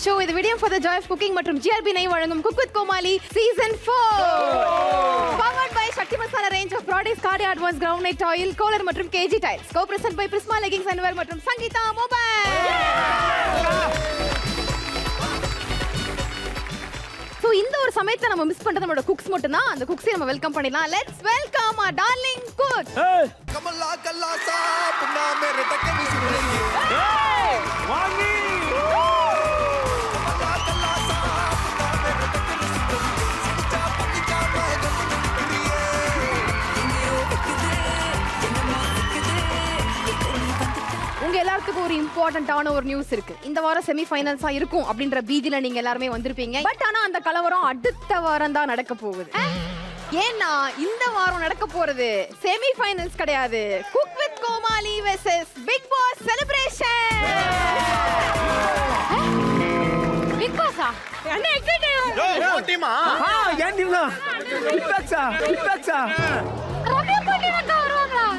Show. இது Vidiem for the joy of cooking மற்றும் GRB நை வழங்கும் cook with Comali season 4. Powered by Sakthi Masala range of products, கார்டி advance groundnut oil, கோலர் மற்றும் KG tiles. Co presented by Prisma leggings and wear மற்றும் Sangeetha mobile. So இந்த ஒரு சமயத்தை நம்ம மிஸ் பண்றது நம்மளோட குக்ஸ் மட்டும் தான். அந்த குக்ஸை நம்ம வெல்கம் பண்ணிடலாம். Let's welcome our darling cook. कमला कल्ला साहब ना मेरे टक्कर सुनेंगे वांगी कमला कल्ला साहब ना मेरे टक्कर सुनेंगे सिचा पटिका मैं प्रिय உங்க எல்லாத்துக்கும் ஒரு இம்பார்ட்டன்ட்டான ஒரு நியூஸ் இருக்கு. இந்த வாரம் செமி ஃபைனல்ஸா இருக்கும் அப்படின்ற பீதியில நீங்க எல்லாருமே வந்திருப்பீங்க. பட் ஆனா அந்த கலவரம் அடுத்த வாரம் தான் நடக்க போகுது. ஏன்னா இந்த வாரம் நடக்க போறது செமி ஃபைனல்ஸ் கிடையாது, cook with Comali versus Bigg Boss celebration. Bigg பாஸா என்ன எக்ஸைட்டட் यो टीमा ஏன் டீம்னா இட்டாக்ஸா ரவி பண்ணி வருவாங்களா?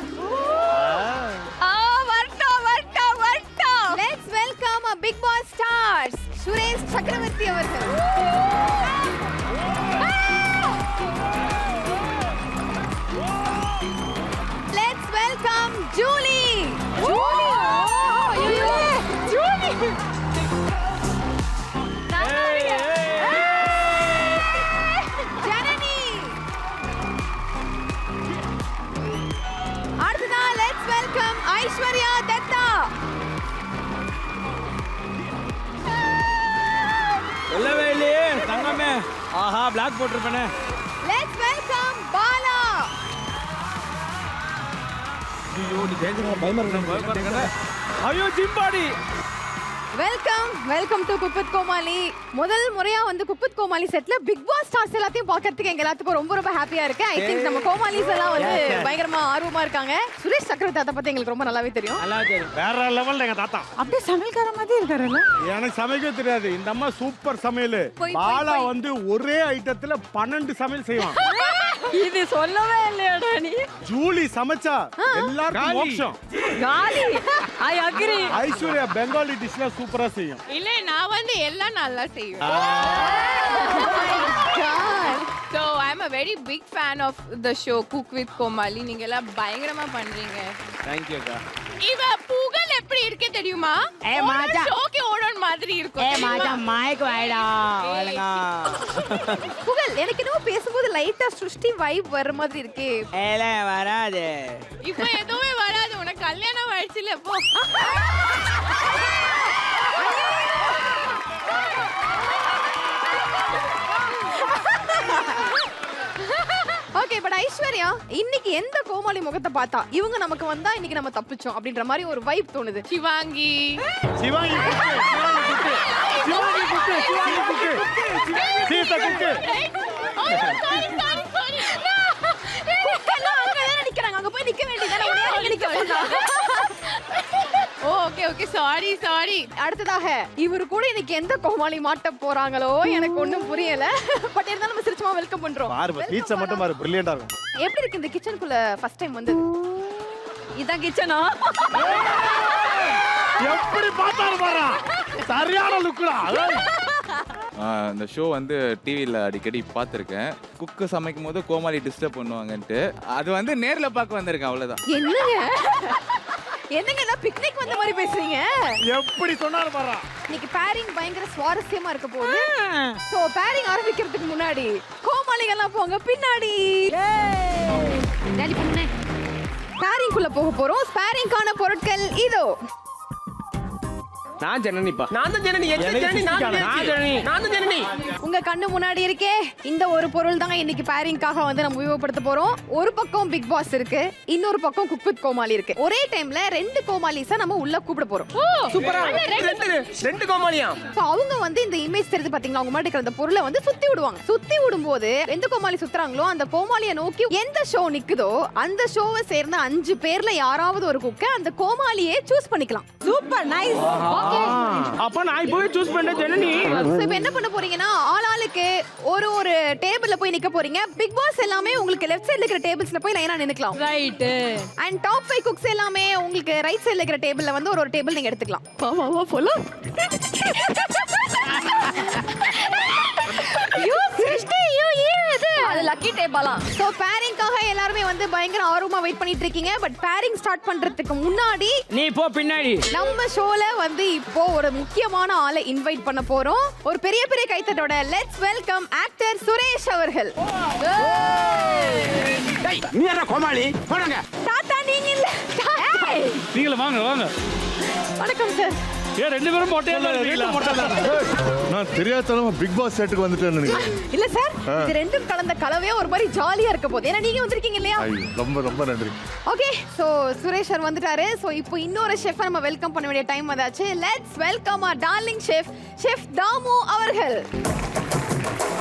Let's welcome a big boss stars Suresh Chakravarthy அவர்கள். Let's welcome Julie. ஜனனி. அடுத்ததா லெட்ஸ் வெல்கம் ஐஸ்வர்யா தத்தா. சொல்லவே இல்லையே தங்கமே. ஆஹா பிளாக் போட்டிருப்பேனே. Let's welcome Bala. ஐயோ நீ டேஞ்சரா பயமா இருக்கு. ஐயோ gym body. Welcome to cook with Comali. முதல் முறையா வந்து குக் வித் கோமாளி செட்ல பிக் பாஸ் ஸ்டார்ஸ் எல்லாத்தையும் பார்க்கிறதுக்கு எங்க எல்லாத்துக்கும் ரொம்ப ஹாப்பியா இருக்கு. ஐ திங்க் நம்ம கோமாளிஸ் எல்லாம் வந்து பயங்கரமா ஆர்வமா இருக்காங்க. சுரேஷ் சக்கரவர்த்தி தாத்தா பத்தி எங்களுக்கு ரொம்ப நல்லாவே தெரியும். நல்லா தெரியும். வேற லெவல்ல எங்க தாத்தா. அப்படியே சமையல்கார மாதிரி இருக்காருல்ல. எனக்கு சமைக்க தெரியாது. இந்த அம்மா சூப்பர் சமையல். பாலா வந்து ஒரே ஐட்டத்துல 12 சமையல் செய்வான். இது சொல்லவே இல்லையாடா நீ. ஜூலி சமைச்சா எல்லாருக்கும் மோட்சம். காலி. I agree. ஐஸ்வர்யா பெங்காலி டிஷ்ல சூப்பரா செய்யும். இல்ல நான் வந்து எல்லாம் நல்லா செய்வேன். So I'm a very big fan of the show Cook with Komali. நீங்க எல்லாம் பயங்கரமா பண்றீங்க. Thank you அக்கா. இவ புகழ் எப்படி இருக்கே தெரியுமா? மாஜா. ஷோக்கு ஓடன் மாதிரி இருக்கும். மாஜா மைக் வாடா. ஒழுங்கா. புகழ் எனக்கு இன்னும் பேசும்போது லைட்டா சுஷ்டி வைப் வர மாதிரி இருக்கு. ஏல வராது. இப்போ எதுவுமே வராது. உனக்கு கல்யாணம் ஆயிடுச்சுல போ. ஓகே பட் ஐஸ்வர்யா இன்னைக்கு எந்த கோமாளி முகத்தை பார்த்தா இவங்க நமக்கு வந்தா இன்னைக்கு நம்ம தப்பிச்சோம் அப்படின்ற மாதிரி ஒரு வைப் தோணுது. சிவாங்கி சிவாங்கி குக்கு, சிவாங்கி குக்கு, சிவாங்கி குக்கு, சீதா குக்கு. குக்கெல்லாம் அங்க தான நிக்கறாங்க. அங்க போய் நிக்க வேண்டியதானே. உடனே அங்க நிக்க வேண்டாம். Okay sorry. அடுத்ததாக இவரு கூட இன்னைக்கு எந்த கோமாளி மாட்ட போறாங்களோ எனக்கு ஒண்ணும் புரியல. பட் இருந்தாலும் நம்ம சிரிச்சுமா வெல்கம் பண்றோம். பாரு பீட்சா மட்டும் பாரு பிரில்லியண்டா இருக்கும். எப்படி இருக்கு இந்த கிச்சனுக்குள்ள ஃபர்ஸ்ட் டைம் வந்தது? இதான் கிச்சனா? எப்படி பார்த்தாரு பாரு. சரியான லுக்குடா. இந்த ஷோ வந்து டிவியில் அடிக்கடி பார்த்துருக்கேன். குக்கு சமைக்கும் போது கோமாளி டிஸ்டர்ப் பண்ணுவாங்கன்ட்டு அது வந்து நேரில் பார்க்க வந்திருக்கேன், அவ்வளோதான். என்னங்க எல்லாம் பிக்னிக் வந்த மாதிரி பேசுறீங்க? எப்படி சொன்னாரு பாரு. இன்னைக்கு பேரிங் பயங்கர சுவாரஸ்யமா இருக்க போகுது. சோ பேரிங் ஆரம்பிக்கிறதுக்கு முன்னாடி கோமாளிங்க எல்லாம் போங்க பின்னாடி. பேரிங் குள்ள போக போறோம். பேரிங்கான பொருட்கள் இதோ. நான் ஜனனிப்பா. நான் தான் ஜனனி. நான் தான் ஜனனி. உங்க கண்ணு முன்னாடி இருக்கே இந்த ஒரு பொருள் தான் இன்னைக்கு பேரிங்காக வந்து நம்ம உபயோகப்படுத்த போறோம். ஒரு பக்கம் பிக் பாஸ் இருக்கு, இன்னொரு பக்கம் குக் வித் கோமாளி இருக்கு. ஒரே டைம்ல 2 கோமாளிஸ நம்ம உள்ள கூப்பிட போறோம். சூப்பரா. ரெண்டு கோமாளியா? சோ அவங்க வந்து இந்த இமேஜ் தெரிஞ்சு பாத்தீங்களா, அவங்க முன்னாடி இருக்கிற அந்த பொருளை வந்து சுத்தி விடுவாங்க. சுத்தி விடும்போது எந்த கோமாளி சுத்துறாங்களோ அந்த கோமாளியை நோக்கி எந்த ஷோ நிக்குதோ அந்த ஷோவை சேர்ந்த 5 பேர்ல யாராவது ஒரு குக்க அந்த கோமாளியே சூஸ் பண்ணிக்கலாம். Super nice. அப்ப நான் இப்பவே சூஸ் பண்ணேன் ஜனனி. சோ இப்போ என்ன பண்ண போறீங்கன்னா ஆளுக்கு ஒரு டேபிள்ல போய் நிக்க போறீங்க. பிக் பாஸ் எல்லாமே உங்களுக்கு லெஃப்ட் சைடுல இருக்கிற டேபிள்ஸ்ல போய் லைனா நின்னுக்கலாம். ரைட். அண்ட் டாப் 5 குக்ஸ் எல்லாமே உங்களுக்கு ரைட் சைடுல இருக்கிற டேபிள்ல வந்து ஒரு டேபிள் நீங்க எடுத்துக்கலாம். வா போலாம். வந்து பயங்கர ஆர்வமா வெயிட் பண்ணிட்டு இருக்கீங்க. பட் பேரிங் ஸ்டார்ட் பண்றதுக்கு முன்னாடி நீ போ பின்னாடி. நம்ம ஷோல வந்து இப்போ ஒரு முக்கியமான ஆளை இன்வைட் பண்ண போறோம். ஒரு பெரிய பெரிய கைத்தட்டோட லெட்ஸ் வெல்கம் ஆக்டர் சுரேஷ் அவர்கள். நீ என்ன கோமாளி போடுங்க. தாத்தா நீங்க இல்ல. நீங்களே வாங்க வாங்க. வணக்கம் சார். ஏன் ரெண்டு பேரும் நான் தெரியாதனமா பிக் பாஸ் செட்டுக்கு வந்துட்டேன்னு நினைக்கிறேன். இல்ல சார், இது ரெண்டும் கலந்த கலவையா ஒரு மாதிரி ஜாலியா இருக்க போகுது. ஏன்னா நீங்க வந்திருக்கீங்க இல்லையா? ரொம்ப ரொம்ப நன்றி. ஓகே, சோ சுரேஷ் சார் வந்துட்டாரு. சோ இப்போ இன்னொரு ஷெஃப் நம்ம வெல்கம் பண்ண வேண்டிய டைம் வந்தாச்சு. Let's welcome our darling chef chef Damu அவர்கள்.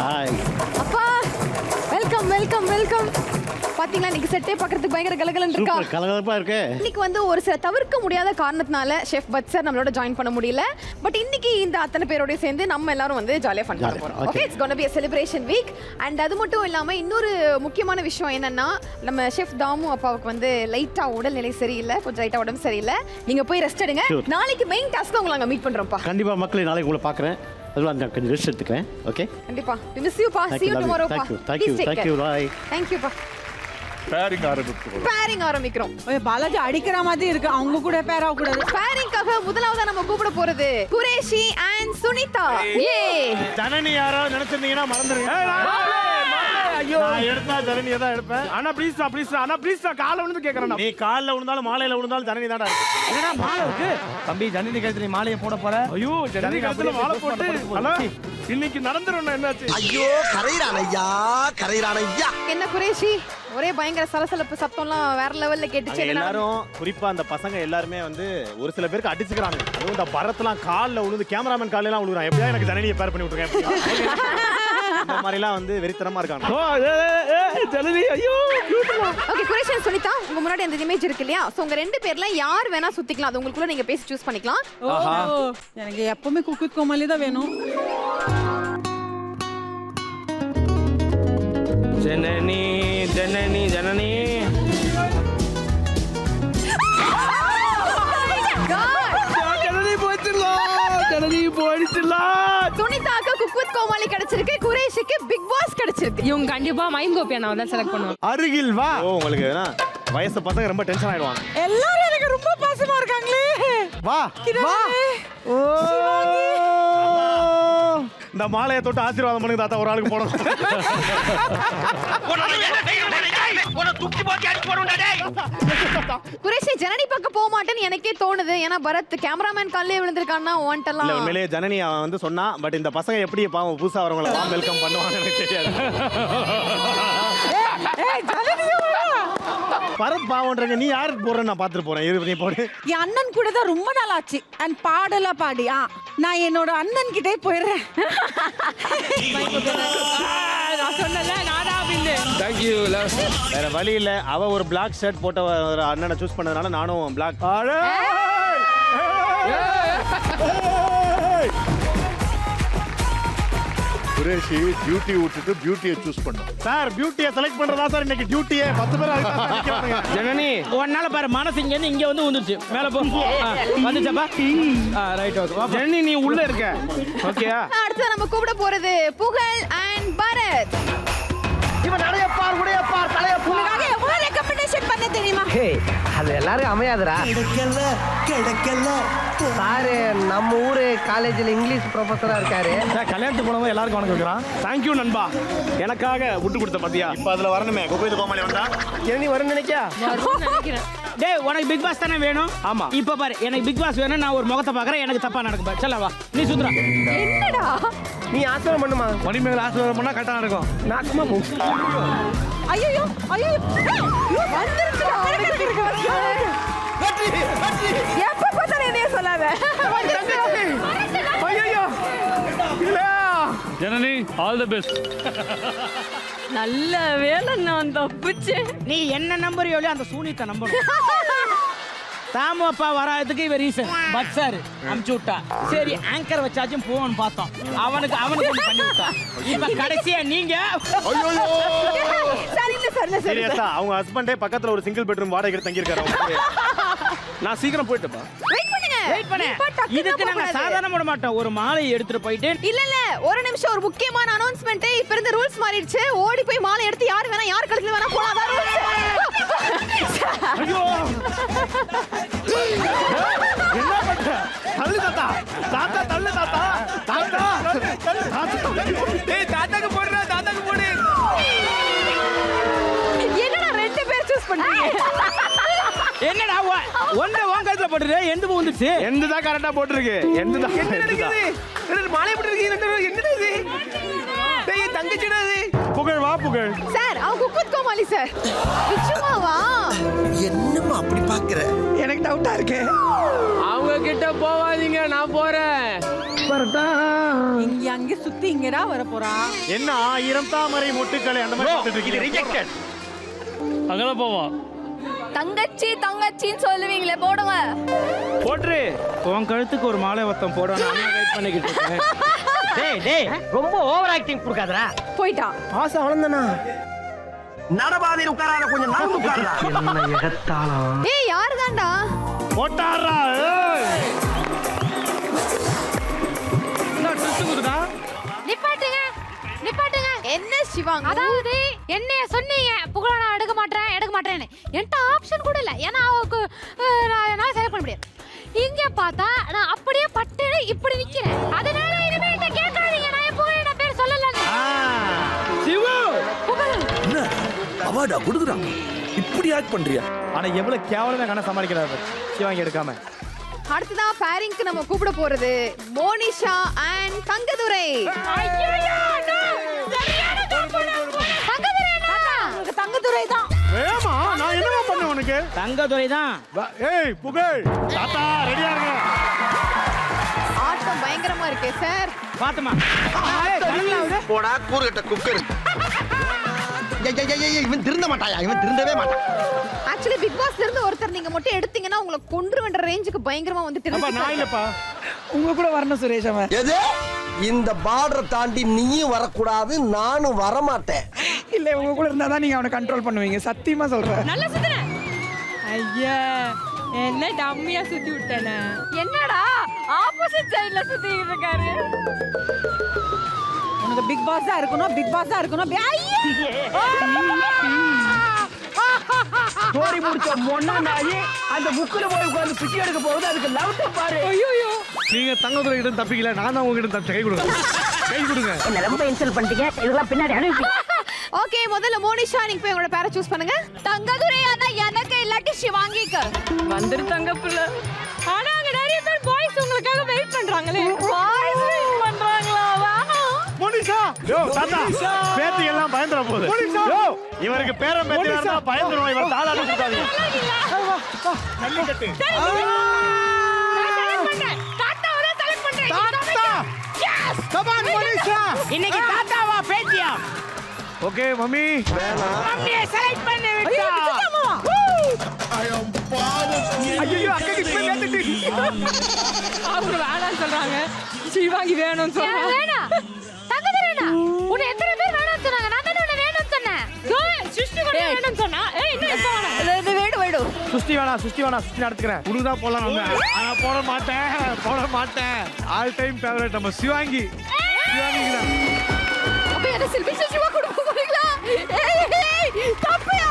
ஹாய். அப்பா வெல்கம் வெல்கம் வெல்கம். பாத்தீங்களா இன்னைக்கு செட்டே பார்க்கிறதுக்கு பயங்கர கலகலன்னு இருக்கா? சூப்பர் கலகலப்பா இருக்கு. இன்னைக்கு வந்து ஒரு சில தவிர்க்க முடியாத காரணத்தினால ஷெஃப் பட் சார் நம்மளோட ஜாயின் பண்ண முடியல. பட் இன்னைக்கு இந்த அத்தனை பேரோட சேர்ந்து நம்ம எல்லாரும் வந்து ஜாலியா ஃபன் பண்ண போறோம். Okay, it's gonna be a celebration week. And அது மட்டும் இல்லாம இன்னொரு முக்கியமான விஷயம் என்னன்னா, நம்ம ஷெஃப் தாமு அப்பாவுக்கு வந்து லைட்டா உடல்நிலை சரியில்லை, கொஞ்சம் லைட்டா உடம்பு சரியில்லை. நீங்க போய் ரெஸ்ட் எடுங்க. நாளைக்கு மெயின் டாஸ்க் உங்களை அங்க மீட் பண்றோம்ப்பா. கண்டிப்பா மக்களே, நாளைக்கு உங்களை பார்க்கறேன். அதெல்லாம் நான் கொஞ்சம் ரெஸ்ட் எடுத்துக்கிறேன். ஓகே, கண்டிப்பா. miss you பா. see you tomorrow பா. thank you bye. thank you பா. பேரிங் ஆரம்பிக்கிறோம். பேரிங் ஆரம்பிக்கிறோம். பாலாஜி அடிக்கிற மாதிரி இருக்கு. அவங்க கூட பேர் ஆக கூடாது. பேரிங்காக முதலாவதா நம்ம கூப்பிட போறது குரேஷி அண்ட் சுனிதா. ஏ ஜனனி யாரோ நினைச்சிருந்தீங்கன்னா மறந்துருங்க. ஐயோ, நான் எடுத்தா ஜனனியை தான் எடுப்பேன். அண்ணா ப்ளீஸ் அண்ணா ப்ளீஸ் காலை விழுந்து கேக்குறேன். நீ கால்ல விழுந்தாலும் மாலையில விழுந்தாலும் ஜனனி தான்டா. என்னடா மாலை இருக்கு? தம்பி ஜனனி கழுத்துல மாலையை போட போற. ஐயோ ஜனனி கழுத்துல மாலை போட்டு ஹலோ இன்னைக்கு நடந்துரும். என்னாச்சு? ஐயோ கரையிறானையா. என்ன குரேஷி, ஒரே பயங்கர சலசலப்பு சத்தம்லாம் வேற லெவல்ல கேட்டுச்சு. என்ன எல்லாரும் குறிப்பா அந்த பசங்க எல்லாருமே வந்து ஒரு சில பேருக்கு அடிச்சுக்கிறாங்க. அதுவும் இந்த பரத்லாம் கால்ல விழுந்து கேமராமேன் கால்ல எல்லாம் விழுறான். எப்படியா எனக்கு ஜனனியை பேர் பண்ணி விட்டுருக்கேன். இந்த மாதிரி எல்லாம் வந்து வெறித்தனமா இருக்காங்க. ஓ ஜனனி ஐயோ ஓகே, குரேஷி and சுனிதா, உங்க முன்னாடி அந்த இமேஜ் இருக்கு இல்லையா? சோ உங்க ரெண்டு பேர்ல யார் வேணா சுத்திக்கலாம். அது உங்களுக்குள்ள நீங்க பேசி சூஸ் பண்ணிக்கலாம். எனக்கு எப்பவுமே குக் வித் கோமாளி தான் வேணும். ஜனனி ஜனனி ஜனனி. ஜனனி போயிடுச்சுலாம். சுனிதாக்கு குக் வித் கோமாளி கிடைச்சிருக்கு, குரேஷிக்கு பிக் பாஸ் கிடைச்சிருக்கு. இவங்க கண்டிப்பா மைம் கோபி அண்ணாவை தான் செலக்ட் பண்ணுவாங்க. அருகில் வா. ஓ, உங்களுக்கு வயசு பசங்க ரொம்ப டென்ஷன் ஆயிடுவாங்க. எல்லாரும் எனக்கு ரொம்ப பாசமா இருக்காங்களே. வா வா. ஓ, இந்த மாலையை தொட்டு ஆசீர்வாதம் பண்ணுங்க தாத்தா. ஒரு ஆளுக்கு போடணும். குரேஷி ஜனனி பக்கம் போக மாட்டேன்னு எனக்கே தோணுது. ஏன்னா பரத் கேமராமேன் கால்லே விழுந்திருக்கான்னா இல்ல, ஓன்ட்டலாம். உண்மையிலேயே ஜனனி அவன் வந்து சொன்னா. பட் இந்த பசங்க எப்படி பாவம் புதுசா வரவங்கள வார்ம் வெல்கம் பண்ணுவாங்க எனக்கு தெரியாது. பரத் பாவம்ன்றங்க. நீ யாருக்கு போறேன்னு நான் பாத்துட்டு போறேன். இரு, நீ போடு. என் அண்ணன் கூட தான் ரொம்ப நாள் ஆச்சு. அண்ட் பாடலாம் பாடி நான் என்னோட அண்ணன் கிட்டே போயிடுறேன். நான் சொன்னல நாடா அப்படின்னு. Thank you love. வேற வழி இல்ல. அவ ஒரு பிளாக் ஷர்ட் போட்ட ஒரு அண்ணனை சூஸ் பண்ணதுனால நானும் பிளாக். குரேஷி டியூட்டி விட்டுட்டு பியூட்டியை சூஸ் பண்ணோம். சார், பியூட்டியை செலக்ட் பண்றதா சார் இன்னைக்கு டியூட்டியே. 10 பேர் அதுக்கு தான் நிக்கிறாங்க. ஜனனி ஒன்னால பாரு மனசு இங்க இருந்து இங்க வந்து வந்துருச்சு. மேல போ. வந்துச்சப்பா? Right okay. ஜனனி நீ உள்ள இருக்க. ஓகேயா? அடுத்து நம்ம கூப்பிட போறது புகழ் அண்ட் பரத். இவன் நடையப்பார் உடையப்பார் தலையப்பார். உனக்காக எவ்வளவு ரெக்கமெண்டேஷன் பண்ண தெரியுமா? அது எல்லாரும் அமையாதுடா. கிடைக்கல சாரு நம்ம ஊரு காலேஜ்ல இங்கிலீஷ் ப்ரொஃபஸரா இருக்காரு. கல்யாணத்துக்கு போனவங்க எல்லாருக்கும் வணக்கம் வைக்கிறான். தேங்க்யூ நண்பா, எனக்காக விட்டு கொடுத்த பாத்தியா. இப்ப அதுல வரணுமே. கோகுல் கோமாளி வந்தா ஜனனி வரும்னு நினைக்கியா? நினைக்கிறேன். டேய், உனக்கு பிக் பாஸ் தானே வேணும்? ஆமா. இப்ப பாரு, எனக்கு பிக் பாஸ் வேணும். நான் ஒரு முகத்தை பாக்குறேன், எனக்கு தப்பா நடக்கும் பாரு. செல்ல வா, நீ சுத்துறா. என்னடா நீ ஆசீர்வாதம் பண்ணுமா. மணிமேகலை ஆசீர்வாதம் பண்ணா கரெக்டா நடக்கும். நான் சும்மா போ. ஐயோ ஐயோ வந்துருச்சுடா. எப்ப பார்த்தாலும் என்னைய சொல்லாத. ஐயோ ஜனனி, ஆல் தி பெஸ்ட். நல்ல வேலை நான் தப்பிச்சேன். நீ என்ன நம்புறியோ இல்லையோ அந்த சூனித்தை நம்பணும். தாமு அப்பா வராதுக்கு இவ ரீசன். பட் சார் அமுச்சு விட்டா. சரி, ஆங்கர் வச்சாச்சும் போன்னு பார்த்தோம். அவனுக்கு ஒண்ணு பண்ணி விட்டா. இப்ப கடைசியா நீங்க சரி இல்ல சார், இல்ல சார். சீரியஸா அவங்க ஹஸ்பண்டே பக்கத்துல ஒரு சிங்கிள் பெட்ரூம் வாடகை எடுத்து தங்கி இருக்காரு. நான் சீக்கிரம் போயிட்டேப்பா. வெயிட் பண்ணுங்க. வெயிட் பண்ணு. இதுக்கு நாங்க சாதாரண போட மாட்டோம். ஒரு மாலையை எடுத்துட்டு போயிட்டு இல்ல இல்ல ஒரு நிமிஷம், ஒரு முக்கியமான அனௌன்ஸ்மெண்ட். இப்ப இருந்த ரூல்ஸ் மாறிடுச்சு. ஓடி போய் மாலை எடுத்து யார் வேணா யார் கழுத்துல வேணா போலாம். அதான் rules. ஐயோ என்ன பண்ற? தள்ளு தாத்தா, தாத்தா தள்ளு தாத்தா, தாத்தா டேய் தாத்தாக்கு போடுறா, தாத்தாக்கு போடு. என்னடா ரெண்டு பேர் சூஸ் பண்றீங்க? என்னடா ஒன்றை உன் கழுத்துல போட்டுரு, எந்த பூ வந்துச்சு? எந்த தான் கரெக்டா போட்டுருக்கு. எந்த தான் மாலை போட்டு இருக்கு. என்னடா இது? டேய் தங்கச்சிடா இது. புகழ் வா புகழ். சார் அவங்க குக்குத் கோமாளி சார். நிச்சயமாவா? என்னம்மா அப்படி பாக்குற? எனக்கு டவுட்டா இருக்கு. அவங்க கிட்ட போவாதீங்க, நான் போறேன். இங்க அங்க சுத்தி இங்கடா வர போறா. என்ன 1000 தாமரை மொட்டுக்களை அந்த மாதிரி போட்டுட்டு இருக்கீங்க. ரிஜெக்டட். அங்கல போவோம். தங்கச்சி தங்கச்சின்னு சொல்லுவீங்களே, போடுங்க. போட்ரு. உன் கழுத்துக்கு ஒரு மாலை வத்தம் போடணும். நான் வெயிட் பண்ணிக்கிட்டு இருக்கேன். டேய் டேய் ரொம்ப ஓவர் ஆக்டிங் கொடுக்காதடா. போயிட்டான். ஆசை அவ்வளவுதானா? நடபாதையில் உட்காராத, கொஞ்சம் நடந்து உட்காரா. என்ன எகத்தாளம். ஏய் யாருதான்டா? போட்டாரா. ஏய் என்ன ட்விஸ்ட் குடுடா? நிப்பாட்டுங்க நிப்பாட்டுங்க. என்ன சிவாங்க? அதாவது என்னைய சொன்னீங்க புகழ நான் எடுக்க மாட்டேன்னு. என்கிட்ட ஆப்ஷன் கூட இல்ல. ஏன்னா அவருக்கு நான் செலக்ட் பண்ண முடியாது. இங்க பார்த்தா நான் அப்படியே பட்டுன்னு இப்படி நிக்கிறேன். அதனால இனிமே என்கிட்ட கேட்காதீங்க. நான் புகழ நான் பேர் சொல்லல. சிவு என்ன அவார்டா கொடுக்குறான்? இப்படி ஆக்ட் பண்றியா? ஆனா எவ்வளவு கேவலமா கண்ண சமாளிக்கிறாரு சிவாங்கி எடுக்காம. அடுத்ததான் பேரிங்க்கு நம்ம கூப்பிட போறது மோனிஷா அண்ட் தங்கதுரை. தங்கதுரை தான். ஏமா நான் என்னமா பண்ண உனக்கு? தங்கதுரை தான். ஏய் புகழ் தாத்தா ரெடியா இருங்க. ஆட்டம் பயங்கரமா இருக்கு சார். பாத்துமா. போடா கூறுகட்ட குக்கர். இவன் திருந்த மாட்டாயா? இவன் திருந்தவே மாட்டான். ஆக்சுவலி பிக் பாஸ்ல இருந்து ஒருத்தர் நீங்க மட்டும் எடுத்தீங்கன்னா உங்களை கொன்றுவன்ற ரேஞ்சுக்கு பயங்கரமா வந்துட்டு அப்பா நான் இல்லப்பா. உங்க கூட வரணும் சுரேஷ். அவன் எது? இந்த பார்டரை தாண்டி நீயும் வரக்கூடாது, நானும் வரமாட்டேன். இல்ல உங்க கூட இருந்தா தான் நீங்க அவனை கண்ட்ரோல் பண்ணுவீங்க. சத்தியமா சொல்றேன். நல்லா சுத்துன. ஐயா என்ன டம்மியா சுத்தி விட்டேனே. என்னடா ஆப்போசிட் சைடுல சுத்திட்டு இருக்காரு. உனக்கு பிக் பாஸ் தான் இருக்கணும், பிக் பாஸ் தான் இருக்கணும். ஸ்டோரி முடிச்ச மொன்னா நாயே அந்த புக்குல போய் உட்கார்ந்து பிச்சை எடுக்க போகுது. அதுக்கு லவ்ட்ட பாரு. ஐயோ நீங்க தங்கதுரை கிட்ட தப்பிக்கல, நான் தான் உங்ககிட்ட தப்பிச்ச. கை கொடுங்க, கை கொடுங்க. என்ன ரொம்ப இன்சல்ட் பண்ணிட்டீங்க. இதெல்லாம் பின்னாடி அனுப்பி. ஓகே முதல்ல மோனிஷா நீங்க போய் உங்களோட பேரை சூஸ் பண்ணுங்க. தங்கதுரை ஆனா எனக்கு இல்லாட்டி சிவாங்கிக்கு வந்துரு தங்க பிள்ளை. ஆனா அங்க நிறைய பேர் பாய்ஸ் உங்களுக்காக வெயிட் பண்றாங்களே. பாய்ஸ் வெயிட் பண்றாங்களா? மோனிஷா யோ தாத்தா பேத்தி எல்லாம் பயந்துற போகுது. யோ இவருக்கு பேரம் பேத்தி இருந்தா பயந்துறோம். இவர் தாளாட்டு கொடுத்தாதீங்க. ஜல்லிக்கட்டு. தாத்தாவரே செலக்ட் பண்றேன். தாத்தா கம் ஆன் மோனிஷா. இன்னைக்கு தாத்தாவா பேத்தியா? Okay mummy. மம்மியை செலக்ட் பண்ணி விட்டா. ஐயோ அக்கா இப்ப ஏத்துட்டு. அவங்க வேணாம்னு சொல்றாங்க. சிவாங்கி வேணும்னு சொல்றாங்க. வேணாம் தங்கதுரைனா உன்னை எத்தனை பேர் வேணாம்னு சொன்னாங்க? நான் தானே உன்னை வேணும்னு சொன்னேன். சிருஷ்டி கூட வேணும்னு சொன்னா. என்ன இப்ப வேணாம்? வேணும். சுஷ்டி வேணா சுஷ்டி நடத்துக்கிறேன். உனக்கு தான் போலாம். ஆனா போட மாட்டேன். ஆல் டைம் ஃபேவரட் நம்ம சிவாங்கி. சிவாங்கி தான். அப்ப என்ன செல்ஃபி சிவா கொடுக்க போறீங்களா? ஏய் தப்பியா.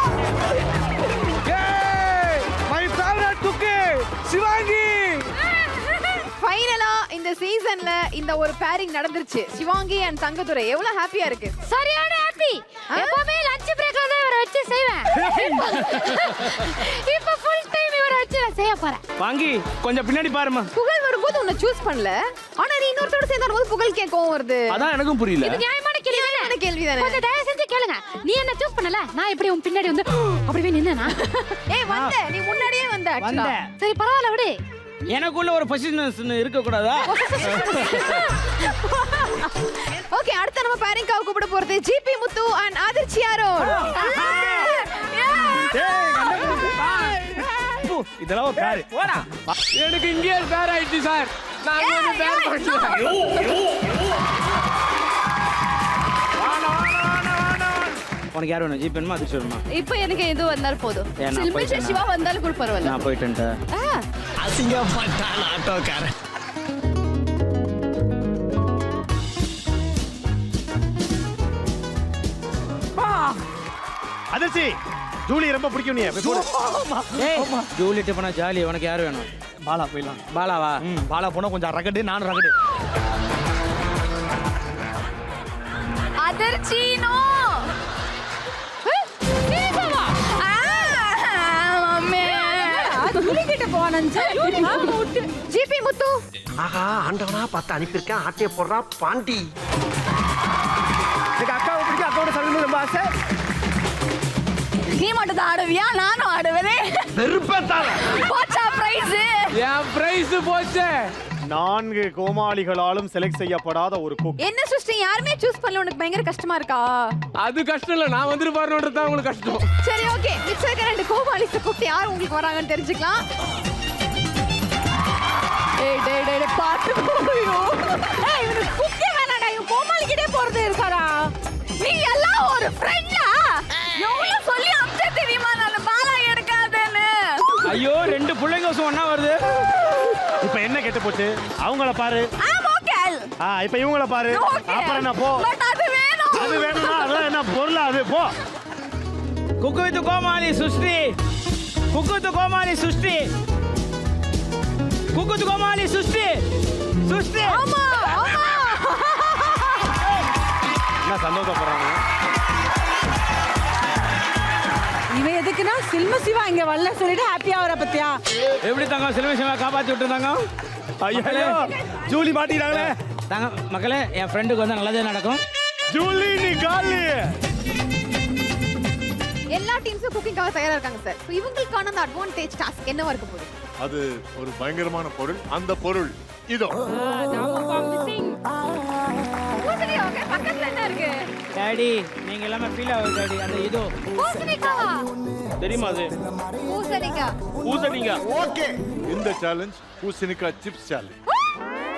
ஏய் மை ஃபேவரட் குக்கி சிவாங்கி. ஃபைனலா இந்த சீசன்ல இந்த ஒரு பேரிங் நடந்துருச்சு. சிவாங்கி அண்ட் தங்கதுரை எவ்வளவு ஹாப்பியா இருக்கு? சரியான ஹாப்பி. எப்பவுமே லஞ்ச் பிரேக்ல தான் இவரை வச்சு செய்வேன். இப்ப ஃபுல் டைம் இவரை வச்சு நான் செய்ய போறேன். வாங்கி கொஞ்சம் பின்னாடி பாருமா. புகழ் வரும்போது உன்னை சூஸ் பண்ணல. ஆனா நீ இன்னொருத்தரோட சேர்ந்து வரும்போது புகழ் கேட்கவும் வருது. அதான் எனக்கும் புரியல. இது நியாயமான கேள்வி தானே? நியாயமான கேள்வி தானே? கொஞ்சம் தயவு செஞ்சு கேளுங்க. நீ என்ன சூஸ் பண்ணல, நான் எப்படி உன் பின்னாடி வந்து அப்படியே நின்னேனா? ஏய் வந்த நீ முன்னாடியே வந்த actually. வந்தேன். சரி பரவாயில்ல விடு. எனக்குள்ள ஒரு பொசிஷன் இருக்க கூடாதா? ஓகே அடுத்து நம்ம பேரிங்காவை கூப்பிட போறது ஜிபி முத்து அண்ட் ஆதிர்ச்சி அருண். இதெல்லாம் ஒரு பேரு. போடா. எனக்கு இங்கே பேர் ஆயிடுச்சு சார். நான் வந்து பேர் பண்ணல. உனக்கு யார் வேணும்? ஜிபி வேணுமா அதிர்ச்சி வேணுமா? இப்போ எனக்கு எது வந்தாலும் போதும். ஏன் நான் சில்மிஷ போயிட்டேனா? சிவா வந்தாலும் கூட பரவாயில்ல. நான் போயிட்டேன்டா. அசிங்கப்பட்டான் ஆட்டோக்காரன். அதிர்ச்சி ஜூலி ரொம்ப பிடிக்கும் நீ போய் போடு. ஏய் ஜூலி டிஃபனா ஜாலி உனக்கு யார் வேணும்? பாலா போயிடலாம். பாலாவா? பாலா போனா கொஞ்சம் ரகடு, நானும் ரகடு. அதிர்ச்சி நோ கிட்ட போவானு ஜிபி முத்து ஆஹா ஆண்டவனா பார்த்து அனுப்பியிருக்கேன். ஆட்டையை போடுறா பாண்டி. எனக்கு அக்காவை பிடிக்கும், அக்காவோட சரக்கு ரொம்ப ஆசை. நீ மட்டும் தான் ஆடுவியா? நானும் ஆடுவதே. வெறுப்பேத்தாத. போச்சா பிரைஸ்? என் பிரைஸ் போச்சு. 4 கோமாளிகளாலும் செலக்ட் செய்யப்படாத ஒரு குக். என்ன சிஸ்டி யாருமே சூஸ் பண்ணல, உனக்கு பயங்கர கஷ்டமா இருக்கா? அது கஷ்டம் இல்ல, நான் வந்துட்டு பாருன்றது தான் உங்களுக்கு கஷ்டம். சரி ஓகே, மிச்சம் இருக்க 2 கோமாளிஸ் கூப்பிட்டு யார் உங்களுக்கு வராங்கன்னு தெரிஞ்சுக்கலாம். ஏய் டேய் டேய் பாத்து போறியோ. ஏய் இவனுக்கு குக்கே வேணாடா, இவன் கோமாளிக்கிட்டே போறது இருக்காரா? நீ எல்லாம் ஒரு ஃப்ரெண்டா? எவ்வளவு சொல்லி அம்ச தெரியுமா நான் பாலா எடுக்காதேன்னு. ஐயோ 2 பிள்ளைங்க ஒண்ணா வருது. இப்ப என்ன கெட்டு போச்சு? அவங்கள பாரு. ஓகே. இப்ப இவங்கள பாரு. அப்புறம் என்ன போ. பட் அது வேணும். அது வேணும்னா அதெல்லாம் என்ன பொருளா அது போ. குக்கு வித் கோமாளி சுஷ்டி. குக்கு வித் கோமாளி சுஷ்டி. குக்கு வித் கோமாளி சுஷ்டி. சுஷ்டி. ஆமா ஆமா. என்ன சந்தோஷப்படுறாங்க? இவன் எதுக்குன்னா சில்ம சிவா இங்க வரல சொல்லிட்டு ஹாப்பியா வர பத்தியா? எப்படி தங்க சிலுவை காப்பாத்தி விட்டுருந்தாங்க? ஐயோ ஜூலி மாட்டிட்டாங்களே. தாங்க மக்களே, என் ஃப்ரெண்டுக்கு வந்து நல்லதே நடக்கும். ஜூலி நீ காலி. எல்லா டீம்ஸும் குக்கிங்காக தயாரா இருக்காங்க சார். சோ இவங்களுக்கான அந்த அட்வான்டேஜ் டாஸ்க் என்னவா இருக்க போகுது? அது ஒரு பயங்கரமான பொருள். அந்த பொருள் இதோ. பூசணி ஓகே, பக்கத்துல என்ன இருக்கு? டாடி நீங்க எல்லாமே ஃபீல் ஆகுது டாடி. அந்த இதோ பூசணிக்காவா? தெரியுமா அது? பூசணிக்கா. பூசணிங்க. ஓகே, இந்த சேலஞ்ச் பூசணிக்காய் சிப்ஸ் சேலஞ்ச்.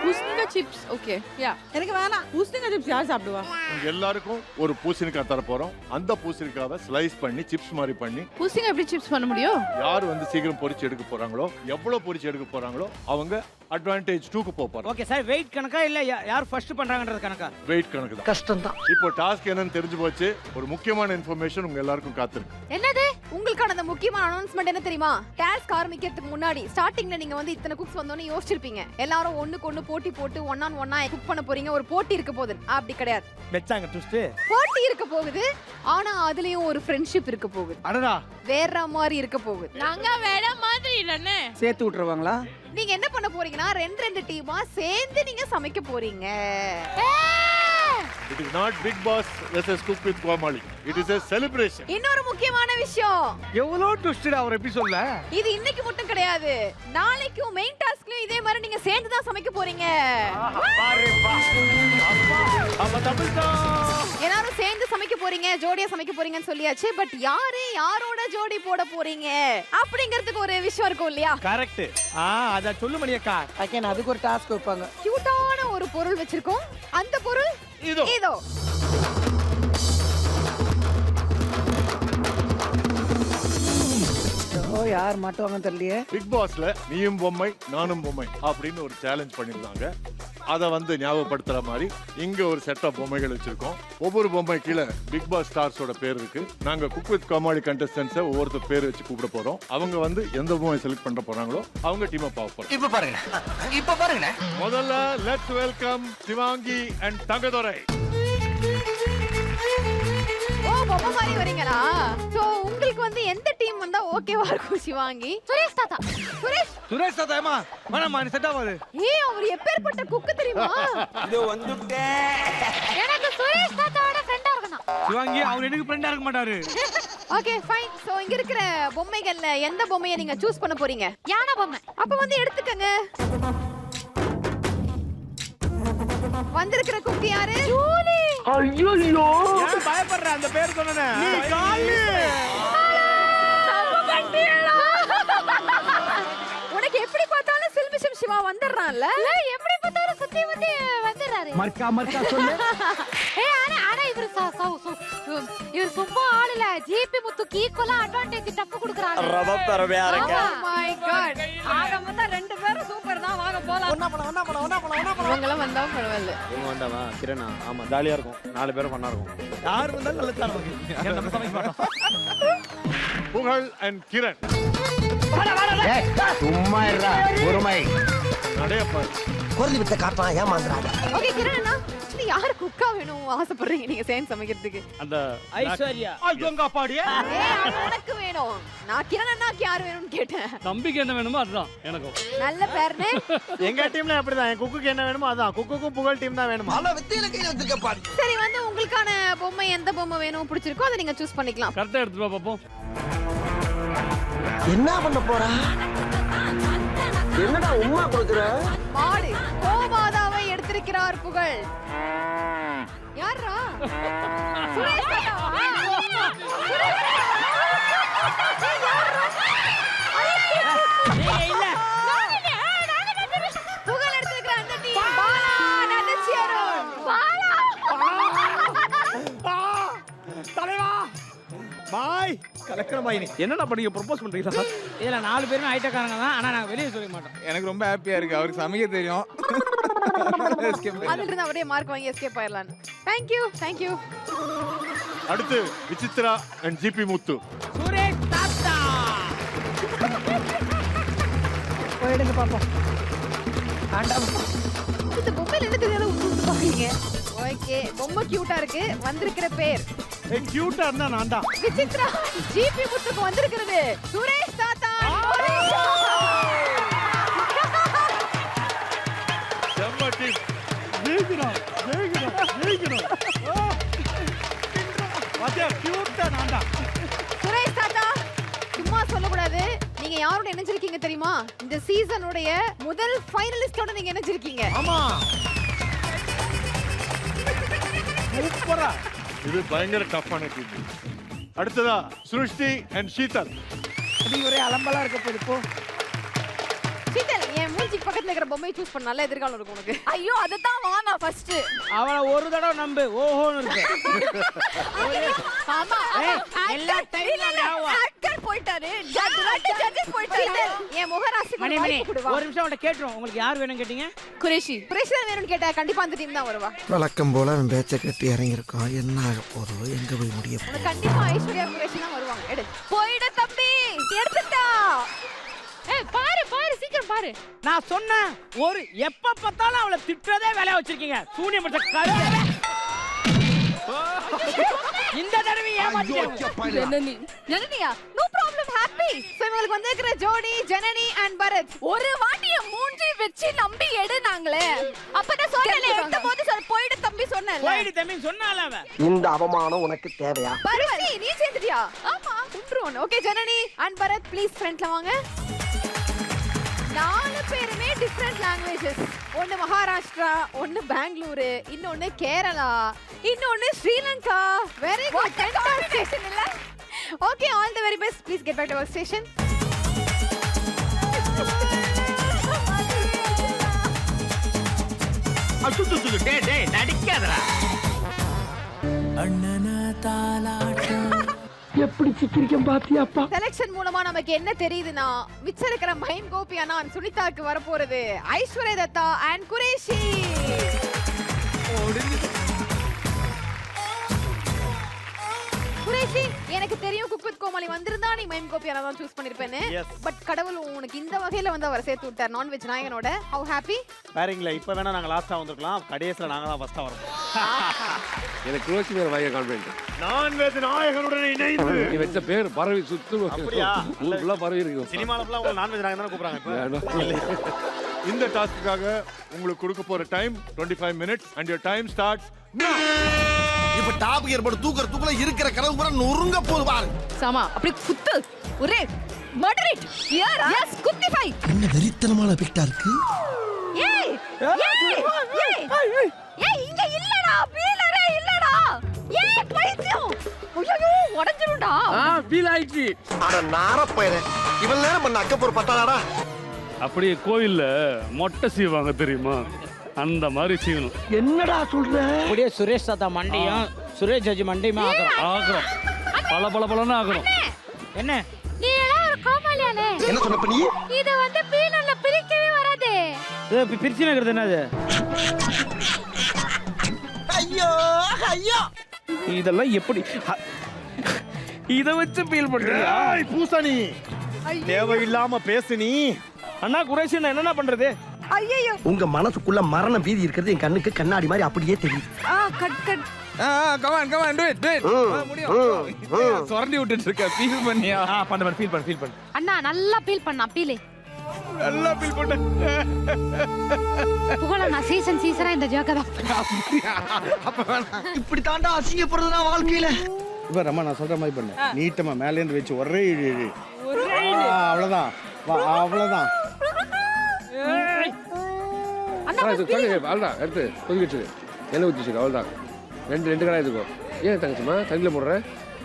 பூசணிக்கா சிப்ஸ் ஓகே யா. எனக்கு வேணாம். பூசணிக்காய் சிப்ஸ் யார் சாப்பிடுவா? உங்க எல்லாருக்கும் ஒரு பூசணிக்காய் தர போறோம். அந்த பூசணிக்காவை ஸ்லைஸ் பண்ணி சிப்ஸ் மாதிரி பண்ணி பூசணிக்கா எப்படி சிப்ஸ் பண்ண முடியும்? யார் வந்து சீக்கிரம் பொரிச்சு எடுக்க போறாங்களோ, எவ்வளவு பொரிச்சு எடுக்க போறாங்களோ அவங்க அட்வான்டேஜ் 2க்கு போறாங்க. ஓகே சார், வெயிட் கணக்கா இல்ல யார் ஃபர்ஸ்ட் பண்றாங்கன்றது கணக்கா? வெயிட் கணக்கு தான். கஷ்டம் தான். இப்போ டாஸ்க் என்னன்னு தெரிஞ்சு போச்சு. ஒரு முக்கியமான இன்ஃபர்மேஷன் உங்க எல்லாருக்கும் காத்திருக்கு. என்னது? உங்களுக்கான அந்த முக்கியமான அனௌன்ஸ்மெண்ட் என்ன தெரியுமா? டாஸ்க் ஆரம்பிக்கிறதுக்கு முன்னாடி ஸ்டார்டிங்ல நீங்க வந்து இத்தனை குக்ஸ் வந்தோன்னு யோசிச்சிருப்பீங்க. எல்லாரும் ஒண்ணுக்கு ஒண்ணு போட்டி போட்டு 1 on 1 குக் பண்ண போறீங்க. ஒரு போட்டி இருக்க போகுது. அப்படி கிடையாது. வெச்சாங்க ட்விஸ்ட். போட்டி இருக்க போகுது. ஆனா அதுலயும் ஒரு ஃப்ரெண்ட்ஷிப் இருக்க போகுது. அடடா. வேற மாதிரி இருக்க போகுது. நாங்க வேற மாதிரி இல்லனே. சேர்த்து விட்டுருவாங்களா? நீங்க என்ன பண்ண போறீங்கன்னா 2 டீமா சேர்ந்து நீங்க சமைக்க போறீங்க. It is not Big Boss versus Cook with Komali. It is a celebration. இன்னொரு முக்கியமான விஷயம், எவ்வளவு ட்விஸ்டட் அவர் எபிசோட்ல. இது இன்னைக்கு மட்டும் கிடையாது. நாளைக்கும் மெயின் டாஸ்க்லயும் இதே மாதிரி நீங்க சேர்ந்து தான் சமைக்க போறீங்க. அப்ப தப்பிச்சா. எல்லாரும் சேர்ந்து சமைக்க போறீங்க, ஜோடியா சமைக்க போறீங்கன்னு சொல்லியாச்சு. பட் யாரு யாரோட ஜோடி போட போறீங்க அப்படிங்கிறதுக்கு ஒரு விஷயம் இருக்கும் இல்லையா? கரெக்ட். அத சொல்லு மணியக்கா. அகைன் அதுக்கு ஒரு டாஸ்க் வைப்பாங்க. கியூட்டான ஒரு பொருள் வச்சிருக்கோம். அந்த பொருள் இதோ. இதோ. யார் மாட்டுவாங்கன்னு தெரியலையே. பிக் பாஸ்ல நீயும் பொம்மை நானும் பொம்மை அப்படின்னு ஒரு சேலஞ்ச் பண்ணிருந்தாங்க. அதை வந்து ஞாபகப்படுத்துற மாதிரி இங்க ஒரு செட் ஆஃப் பொம்மைகள் வச்சிருக்கோம். ஒவ்வொரு பொம்மை கீழே பிக் பாஸ் ஸ்டார்ஸோட பேர் இருக்கு. நாங்க குக் வித் கோமாளி கண்டஸ்டன்ஸை ஒவ்வொருத்தர் பேர் வச்சு கூப்பிட போறோம். அவங்க வந்து எந்த பொம்மை செலக்ட் பண்ண போறாங்களோ அவங்க டீமை பார்க்க போறோம். இப்ப பாருங்க, இப்ப பாருங்க. முதல்ல let's welcome Sivaangi and Thangadurai. ஓ பொம்மை மாதிரி வரீங்களா? சோ உங்களுக்கு வந்து எந்த டீம் வந்தா ஓகேவா இருக்கும் சிவாங்கி? சுரேஷ் தாத்தா. சுரேஷ் தாத்தாமா வேணாமா நீ செட் ஆகாது. ஏய் அவர் எப்பேர்ப்பட்ட குக்கு தெரியுமா? இதோ வந்துட்டேன். எனக்கு சுரேஷ் தாத்தாவோட ஃப்ரெண்டா இருக்கணும். சிவாங்கி அவர் எனக்கு ஃப்ரெண்டா இருக்க மாட்டாரு. Okay fine. சோ இங்க இருக்கிற பொம்மைகள்ல எந்த பொம்மையை நீங்க சூஸ் பண்ண போறீங்க? யானை பொம்மை. அப்ப வந்து எடுத்துக்கங்க. வந்திருக்கிற குட்டி யாரு? ஜூலி. ஐயோ ஏன் பயப்படுற அந்த பேர் சொன்னனே? நீ காலி. உனக்கு எப்படி பார்த்தாலும் சில்மிஷம் சிவா வந்துடுறான்ல. எப்படி பார்த்தாலும் முத்தி முத்தி வந்துடுறாரு. மர்க்கா சொல்லு. ஆனா இவர் சும்மா ஆள் இல்ல. ஜிபி முத்துக்கு ஈக்குவலா அட்வான்டேஜ் டப்பு கொடுக்குறாங்க. ரொம்ப பெருமையா இருக்கு. மை காட் ஆக மொத்தம் ரெண்டு பேரும் சூப்பர் தான். வாங்க போலாம். இவங்கெல்லாம் வந்தா பரவாயில்ல. இவங்க வந்தாவா கிரணா ஆமா ஜாலியா இருக்கும் 4 பேரும் பண்ணா இருக்கும். யார் வந்தாலும் நல்ல தான் இருக்கு. நம்ம சமைக்க மாட்டோம். புகழ் அண்ட் கிரண் சும்மா இருடா பொறுமை. நடையப்பார் குரலி வித்த காட்டலாம் ஏமாந்துறாங்க. ஓகே கிரண் அண்ணா ஆக்சுவலி யாரு குக்கா வேணும் ஆசைப்படுறீங்க நீங்க சேர்ந்து சமைக்கிறதுக்கு? அந்த ஐஸ்வர்யா ஐயோங்க பாடியே உனக்கு வேணும். நான் கிரண் அண்ணாக்கு யார் வேணும்னு கேட்டேன். தம்பிக்கு என்ன வேணுமோ அதுதான் எனக்கும். நல்ல பேர்னே. எங்க டீம்ல அப்படிதான் என் குக்குக்கு என்ன வேணுமோ அதான் குக்குக்கும் புகழ் டீம் தான் வேணுமா. பல வித்தையில கையில வச்சிருக்க பாரு. சரி வந்து உங்களுக்கான பொம்மை எந்த பொம்மை வேணும் பிடிச்சிருக்கோ அதை நீங்க சூஸ் பண்ணிக்கலாம். கரெக்டா எடுத்து வா பாப்போம். என்ன பண்ண போறா? என்னடா உம்மா கொடுக்குற? மாடு கோமாதாவை எடுத்திருக்கிறார் புகழ். யாரா? சுரேஷ் தாத்தாவா? புகழ் எடுத்திருக்கிற அந்த டீம் பாலா நதிச்சி அருண். தலைவா பாய் கலக்கற பாய். என்னடா பண்ணீங்க ப்ரோபோஸ் பண்றீங்களா? இதுல 4 பேரும் ஐட்டக்காரங்க தான். ஆனா நாங்க வெளிய சொல்ல மாட்டோம். எனக்கு ரொம்ப ஹாப்பியா இருக்கு. அவருக்கு சமைக்க தெரியும். அதுல இருந்து அப்படியே மார்க் வாங்கி எஸ்கேப் ஆயிரலாம். Thank you. அடுத்து விசித்ரா அண்ட் ஜிபி முத்து. சுரேஷ் தாத்தா போயிடுங்க பாப்போம். இந்த பொம்மையில என்ன தெரியாத உத்து பாக்குறீங்க? ஓகே பொம்மை கியூட்டா இருக்கு. வந்திருக்கிற பேர் கியூட்டா இருந்தா நான் தான். விசித்ரா ஜிபி முத்துக்கு வந்திருக்கிறது சுரேஷ் தாத்தா. செம்ம டீம். வாத்தியா கியூட்டா நான் தான். சுரேஷ் தாத்தா சும்மா சொல்லக்கூடாது. நீங்க யாரோட இணைஞ்சிருக்கீங்க தெரியுமா? இந்த சீசனுடைய முதல் ஃபைனலிஸ்டோட நீங்க இணைஞ்சிருக்கீங்க. ஆமா சூப்பரா. இது பயங்கர டஃப்பான டீம். அடுத்ததா சுருஷ்டி அண்ட் ஷீதல். அப்படி ஒரே அலம்பலா இருக்க போது போ. சீதல் என் மூஞ்சிக்கு பக்கத்துல இருக்கிற பொம்மையை சூஸ் பண்ண நல்ல எதிர்காலம் இருக்கும் உனக்கு. ஐயோ அதுதான் வானா ஃபர்ஸ்ட். அவளை ஒரு தடவை நம்பு ஓஹோன்னு இருக்கு. ஆமா எல்லா டைம்ல ஆக்டர் போயிட்டாரு. ஜட்ஜ் போயிட்டாரு. என் முகராசி மணி ஒரு நிமிஷம் அவட்ட கேட்றோம். உங்களுக்கு யார் வேணும் கேட்டீங்க? குரேஷி வேணும்னு கேட்டா கண்டிப்பா அந்த டீம் தான் வருவா. வழக்கம் போல அவன் பேச்ச கட்டி இறங்கியிருக்கான். என்ன ஆக போதோ எங்க போய் முடிய உனக்கு கண்டிப்பா ஐஸ்வர்யா குரேஷி தான் வருவாங்க. எடு போயிட தம்பி எடுத்துட்டா. பாரு சீக்கிரம் பாரு. நான் சொன்னேன் ஒரு எப்ப பார்த்தாலும் அவளை திட்டுறதே வேலையா வச்சிருக்கீங்க. சூனியம் பிடிச்ச கழுதை. இந்த தடவை ஏமாத்திட்டீங்க. ஜனனியா நோ ப்ராப்ளம் ஹாப்பி. சோ இவங்களுக்கு வந்திருக்கிற ஜோடி ஜனனி அண்ட் பரத். ஒரு வாட்டிய மூஞ்சி வெச்சு நம்பி எடுனாங்களே. அப்பதான் சொன்னேனே எடுத்தபோது போயிட தம்பி சொன்னேன்ல. போயிடு தம்பி சொன்னால அவ. இந்த அவமானம் உனக்கு தேவையா? பரவாயில்லை நீ சேர்ந்துட்டியா? ஆமா குன்றுவோம். Okay Janani and Bharath please ஃப்ரண்ட்ல வாங்க. 4 பேருமே டிஃபரண்ட் லாங்குவேஜஸ். ஒன்னு மகாராஷ்டிரா, ஒன்னு பெங்களூரு, இன்னொன்னு கேரளா, இன்னொன்னு ஸ்ரீலங்கா. வெரி குட் காம்பினேஷன் இல்ல? Okay all the very best. Please get back to your station. டேய் நடிக்காதடா. அண்ணனா தாலாட்டம். எப்படி சிக்கிரிக்கம் பாத்தியாப்பா? செலக்ஷன் மூலமா நமக்கு என்ன தெரியுதுன்னா மிச்சம் இருக்கிற மைம் கோபி அண்ணா சுனிதாக்கு வர போறது ஐஸ்வர்யா தத்தா அண்ட் குரேஷி. குரேஷி எனக்கு தெரியும் குக் வித் கோமாளி வந்திருந்தா நீ மைம் கோபி அண்ணா தான் சூஸ் பண்ணிருப்பேன்னு. பட் கடவுள் உனக்கு இந்த வகையில வந்து அவர் சேர்த்து விட்டார் நான்வெஜ் நாயகனோட. Have happy? பாருங்களா இப்ப வேணா நாங்க லாஸ்டா வந்திருக்கலாம். கடைசில நாங்க தான் ஃபர்ஸ்டா வரோம். எனக்கு குரோசி பேர் வாங்க கான்ஃபிடன்ட். நான்வெஜ் நாயகனுடன் இணைந்து நீ வெச்ச பேர் பரவி சுத்து. அப்படியா? ஊருக்குள்ள பரவி இருக்கு. சினிமால ஃபுல்லா உங்க நான்வெஜ் நாயகன் தான கூப்பிடுறாங்க இப்ப. இந்த டாஸ்க்குக்காக உங்களுக்கு கொடுக்க போற time 25 minutes and your time starts now. இப்ப டாப் கியர் போட்டு தூக்குல இருக்கிற கனவு பூரா நொறுங்க போது பாரு. சாமா அப்படி குத்து ஒரே மர்டரேட் ஹியர் எஸ் குத்திஃபை. என்ன வெறித்தனமான பிட்டா இருக்கு. ஏய் இங்க இல்லடா பீலரே இல்லடா. ஏய் பைத்தியம். ஐயோ உடைஞ்சிரும்டா. ஃபீல் ஆயிடுச்சு. அட நார பையனே. இவன் நேரம் பண்ண அக்கப்பூர் பத்தாடா. அப்படியே கோயில்ல மொட்டை செய்வாங்க தெரியுமா? அந்த மாதிரி செய்யணும். என்னடா சொல்ற? அப்படியே சுரேஷ் தாத்தா மண்டையும் சுரேஷ் ஜட்ஜி மண்டையுமே ஆகிறோம் பல ஆகிறோம். என்ன நீ எல்லாம் ஒரு கோமாளியானே. என்ன சொன்ன நீ? இத வந்து பீனல்ல பிரிக்கவே வராதே. இது பிரிச்சு நகர்றது என்னது? ஐயோ ஐயோ, இதெல்லாம் எப்படி இத வச்சு ஃபீல் பண்றியா? பூசணி தேவையில்லாம பேசு நீ. அண்ணா குறைஷ் என்னென்ன பண்றது? ஐயோ உங்க மனசுக்குள்ள மரண பீதி இருக்கிறது என் கண்ணுக்கு கண்ணாடி மாதிரி அப்படியே தெரியுது. Cut cut. Come on do it முடியும். சொரண்டி விட்டுட்டு இருக்க ஃபீல் பண்ணியா? பண்ண ஃபீல் பண்ணு. அண்ணா நல்லா ஃபீல் பண்ணா பீலே. நல்லா ஃபீல் பண்ண. புகழண்ணா சீசனா இந்த ஜோக்க தான். இப்படி தாண்டா அசிங்கப்படுறதுனா வாழ்க்கையில. இப்ப ரமா நான் சொல்ற மாதிரி பண்ணு. நீட்டமா மேல இருந்து வச்சு ஒரே இழு. அவ்வளவுதான் அவ்வளவுதான். அவ்வளோதான் எடுத்து ஒதுக்கிச்சு எண்ணெய் ஊற்றிச்சு அவ்வளோதான். ரெண்டு கடாய் இருக்கும். ஏன் தங்கச்சிமா தண்ணியில் போடுறேன்?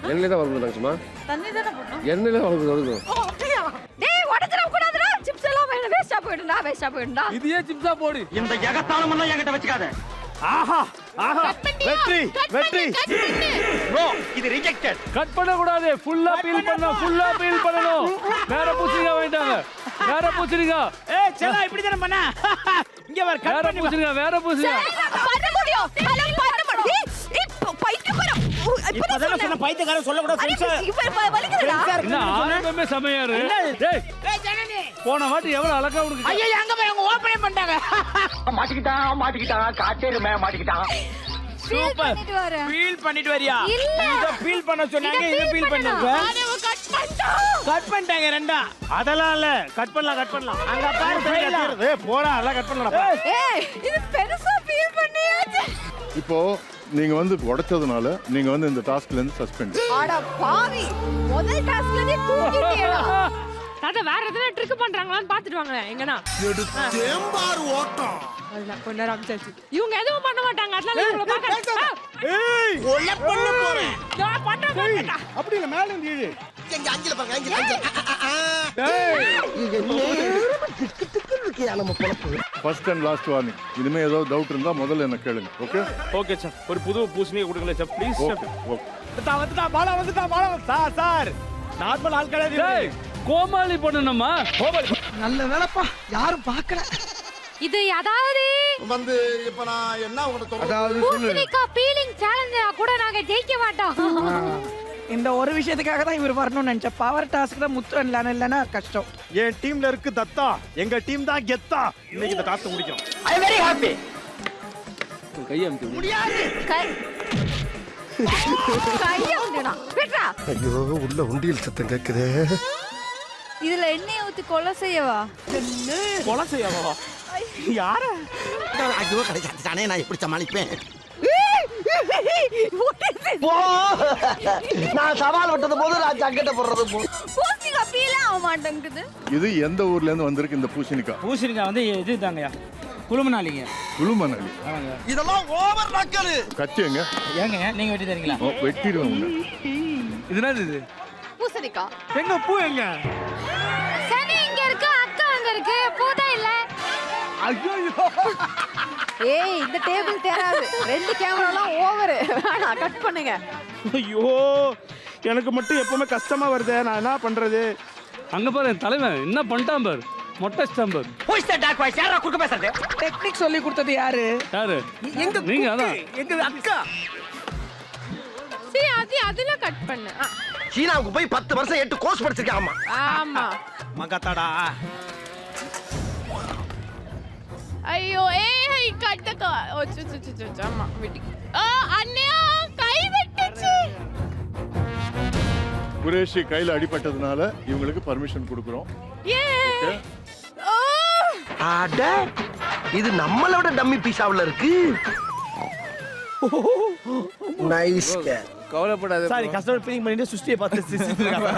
எண்ணெயில தான் வளர்க்கணும் தங்கச்சிமா. தண்ணி தான போடணும். எண்ணெயில தான் வளர்க்கணும். ஓ அப்படியா? டேய் உடைச்சிர கூடாதுடா. சிப்ஸ் எல்லாம் வேஸ்டா போயிடும்டா. இதையே சிப்ஸா போடு. இந்த எகத்தாளம் எல்லாம் என்கிட்ட வச்சுக்காத. ஆஹா வெற்றி ப்ரோ, இது ரிஜெக்டட். கட் பண்ண கூடாது. ஃபுல்லா பீல் பண்ணணும். வேற பூசணிக்காய் வாங்கிட்டாங்க. வேற பூசணிக்காய். ஏய் செல்லா இப்படி தான பண்ண. இங்க வர கட் வேற பண்ணி பூசணிக்காய். பண்ண முடியும். அதெல்லாம் பண்ண முடியும். இப்போ பைத்தியக்காரன். இப்பதான் சொன்ன பைத்தியக்காரன் சொல்ல கூடாது. இப்ப வலிக்குதுடா. என்ன ஆரம்பமே செமையாரு. டேய் ஏய் ஜனனி போன வாட்டி எவ்வளவு அழகா உனக்கு. ஐயா அங்க போய் அவங்க ஓபனே பண்ணிட்டாங்க. மாட்டிக்கிட்டான் காச்சேருமே மாட்டிக்கிட்டான். சூப்பர் ஃபீல் பண்ணிட்டு வரியா? இத ஃபீல் பண்ண சொன்னாங்க. இத ஃபீல் பண்ணுங்க. கட் பண்ணிட்டாங்க ரெண்டா. அதெல்லாம் இல்ல, கட் பண்ணலாம். அங்க பாரு ஃபைலா. ஏய் போடா, எல்லாம் கட் பண்ணலடா. ஏய் இது பெருசா ஃபீல் பண்ணியாச்சு. இப்போ நீங்க வந்து உடைச்சதுனால நீங்க வந்து இந்த டாஸ்க்ல இருந்து சஸ்பெண்ட். அட பாவி, முதல் டாஸ்க்ல நீ தூக்கிட்டியடா. தாத்தா வேற எதனா ட்ரிக் பண்றாங்களான்னு பாத்துட்டு வாங்க. எங்கனா தேம்பார் ஓட்டம். அதான் கொஞ்ச நேரம் அம்சாச்சு. இவங்க எதுவும் பண்ண மாட்டாங்க. அதனால இவங்கள பாக்க. ஏய் கொலை பண்ண போறேன். நான் பண்றேன். அப்படி இல்ல, மேல இருந்து இழு. இங்க அஞ்சில பாருங்க, அஞ்சில. நம்ம பொழப்பு. First and last warning. இனிமே ஏதாவது டவுட் இருந்தா முதல்ல என்ன கேளுங்க. Okay okay sir. ஒரு புது பூசணியை கொடுக்கல சார் ப்ளீஸ் சார். ஓகே வந்துட்டா சார் நார்மல் ஆள் கிடையாது. டேய் கோமாளி பண்ணணுமா? நல்ல வேலைப்பா, யாரும் பார்க்கல. இது அதாவது வந்து இப்ப நான் என்ன உங்கள்ட்ட சொல்றேன்? அதாவது பூசணிக்கா பீலிங் சேலஞ்சா கூட நாங்க ஜெயிக்க மாட்டோம். இந்த ஒரு விஷயத்துக்காக தான் இவர் வரணும்னு நினைச்சேன். பவர் டாஸ்க் தான் முத்து இல்லைன்னா கஷ்டம். என் டீம்ல இருக்கு தத்தா, எங்க டீம் தான் கெத்தா. இன்னைக்கு இந்த டாஸ்க் முடிக்கும். I very happy. கையை அமுத்தி முடியாது. கைய உண்டுனா விட்றா. ஐயோ, உள்ள உண்டியல் சத்தம் கேக்குதே. இதுல எண்ணெய் ஊத்தி கொலை செய்யவா? கொலை செய்யவா? யார? ஐயோ கிடைச்சானே, நான் எப்படி சமாளிப்பேன்? நான் சவால் விட்டது போது நான் சங்கட்ட போடுறது போ. பூசணிக்காய் பீலே ஆக மாட்டேங்குது. இது எந்த ஊர்ல இருந்து வந்திருக்கு இந்த பூசணிக்காய்? பூசணிக்காய் வந்து இது தாங்கயா, குளுமனாலிங்க. குளுமணலி. இதெல்லாம் ஓவர் நக்கலு. கத்தியங்க ஏங்க நீங்க வெட்டி தரீங்களா? வெட்டிடுவேன் உன்னை. இது என்னது இது? பூசணிக்காய். எங்க பூ எங்க? சனி இங்க இருக்கு, அக்கா அங்க இருக்கு, பூதான் இல்ல. ஐயோ ஏய் இந்த டேபிள் தேராது. ரெண்டு கேமராலாம் ஓவர். வேணாம், கட் பண்ணுங்க. ஐயோ எனக்கு மட்டும் எப்பவுமே கஷ்டமா வருது. நான் என்ன பண்றது? அங்க பாரு என் தலைவன் என்ன பண்ணிட்டான் பாரு. மொட்டை ஸ்டம்பர். போய் டாக் வாய்ஸ் யாரா குறுக்க பேசுறது? டெக்னிக் சொல்லி கொடுத்தது யாரு? யாரு? எங்க நீங்க அதான். எங்க அக்கா? சரி அதுல கட் பண்ணு. சீனாவுக்கு போய் 10 வருஷம் 8 கோர்ஸ் படிச்சிருக்கேன். ஆமா ஆமா. மகத்தாடா. ஐயோ ஏய் கட்டக்கா. ஓ ஆமா விட்டு. அண்ணியா கை வெட்டுச்சு. குரேஷி கையில அடிபட்டதுனால இவங்களுக்கு பர்மிஷன் கொடுக்குறோம். ஏ அட இது நம்மளோட டம்மி பீஸாவுல இருக்கு. நைஸ். கவலைப்படாத. சாரி கஸ்டமர் ஃபீலிங் பண்ணிட்டு சுஷ்டியை பார்த்து சிரிச்சிட்டு இருக்காங்க.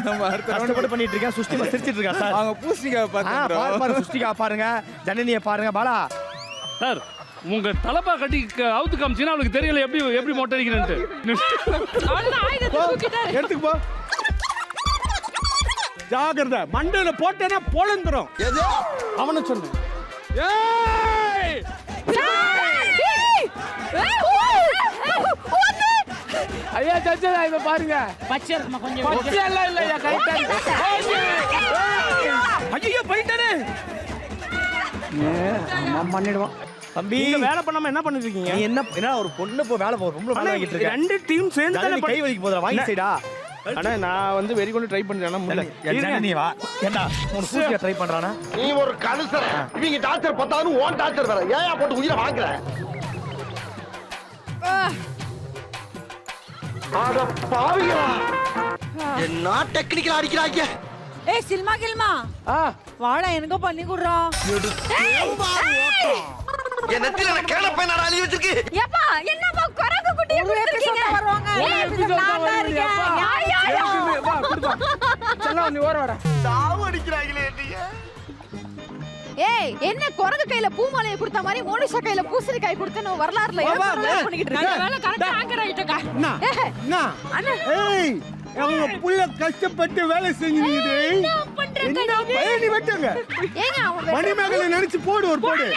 நம்ம அடுத்த கஷ்டப்பட்டு பண்ணிட்டு இருக்கேன். சுஷ்டி சிரிச்சிட்டு இருக்கா சார். அவங்க பூசணிக்காய் பார்த்து பாரு சுஷ்டிகா பாருங்க, ஜனனியை பாருங்க பாலா. சார் உங்க தலப்பா கட்டி அவுத்து காமிச்சீங்கன்னா அவளுக்கு தெரியல எப்படி மொட்டை அடிக்கிறேன்ட்டு. அவ்வளவுதான் ஆயுதத்தை தூக்கிட்டாரு. எடுத்துக்கு போ. ஜாகிரதை, மண்டையில போட்டேன்னா பொழந்துரும். எது? அவனை சொன்னேன். ஏய் சச்சதா இத பாருங்க. பச்சை இருக்குமா கொஞ்சம் பச்சை எல்லாம் இல்லையா, கரெக்டா இருக்கு. ஐயோ போயிட்டாரு. பண்ணிடுவோம். தம்பி நீங்க வேலை பண்ணாம என்ன பண்ணிட்டு இருக்கீங்க? நீ என்ன ஒரு பொண்ணு போ வேலை போ ரொம்ப வேலை வாங்கிட்டு இருக்க. ரெண்டு டீம் சேர்ந்து தானே கை வலிக்கு போதுடா வாங்கி சைடா. அண்ணா நான் வந்து வெறி கொண்டு ட்ரை பண்றேன். நீ வா ஏண்டா உன் சூசியா ட்ரை பண்றானா? நீ ஒரு கலுசர. இவங்க டாக்டர் பத்தாது ஓன் டாக்டர் வேற. ஏயா போட்டு உயிரை வாங்குற? அட பாவிகளா. என்ன டெக்னிக்கல் அடிக்கிறாங்க. ஏய் சில்மா கில்மா வாடா எனக்கு பண்ணி குடுறா. என் நெத்தில நான் கேள பையனாடா அழி வச்சிருக்கு. ஏப்பா என்னப்பா குரங்கு குட்டியை ஒரு எபிசோட் தான் வருவாங்க. நான் தான் இருக்கேன். வா குடுப்பா. செல்லம் நீ ஓர வாடா. சாவு அடிக்கிறாங்களே நீங்க. ஏய் என்ன குரங்கு கையில பூமாலையை கொடுத்த மாதிரி மோனிஷா கையில பூசணிக்காய் கொடுத்தன வரலாறுல பண்ணிக்கிட்டு இருக்க. வேலை கரெக்டா ஆங்கர் ஆயிட்டக்கா. அண்ணா ஏய் அவங்க புள்ள கஷ்டப்பட்டு வேலை செஞ்சுது. என்ன பயணி வெட்டுங்க. ஏங்க அவன் மணிமேகலை நினைச்சு போடு ஒரு போடு.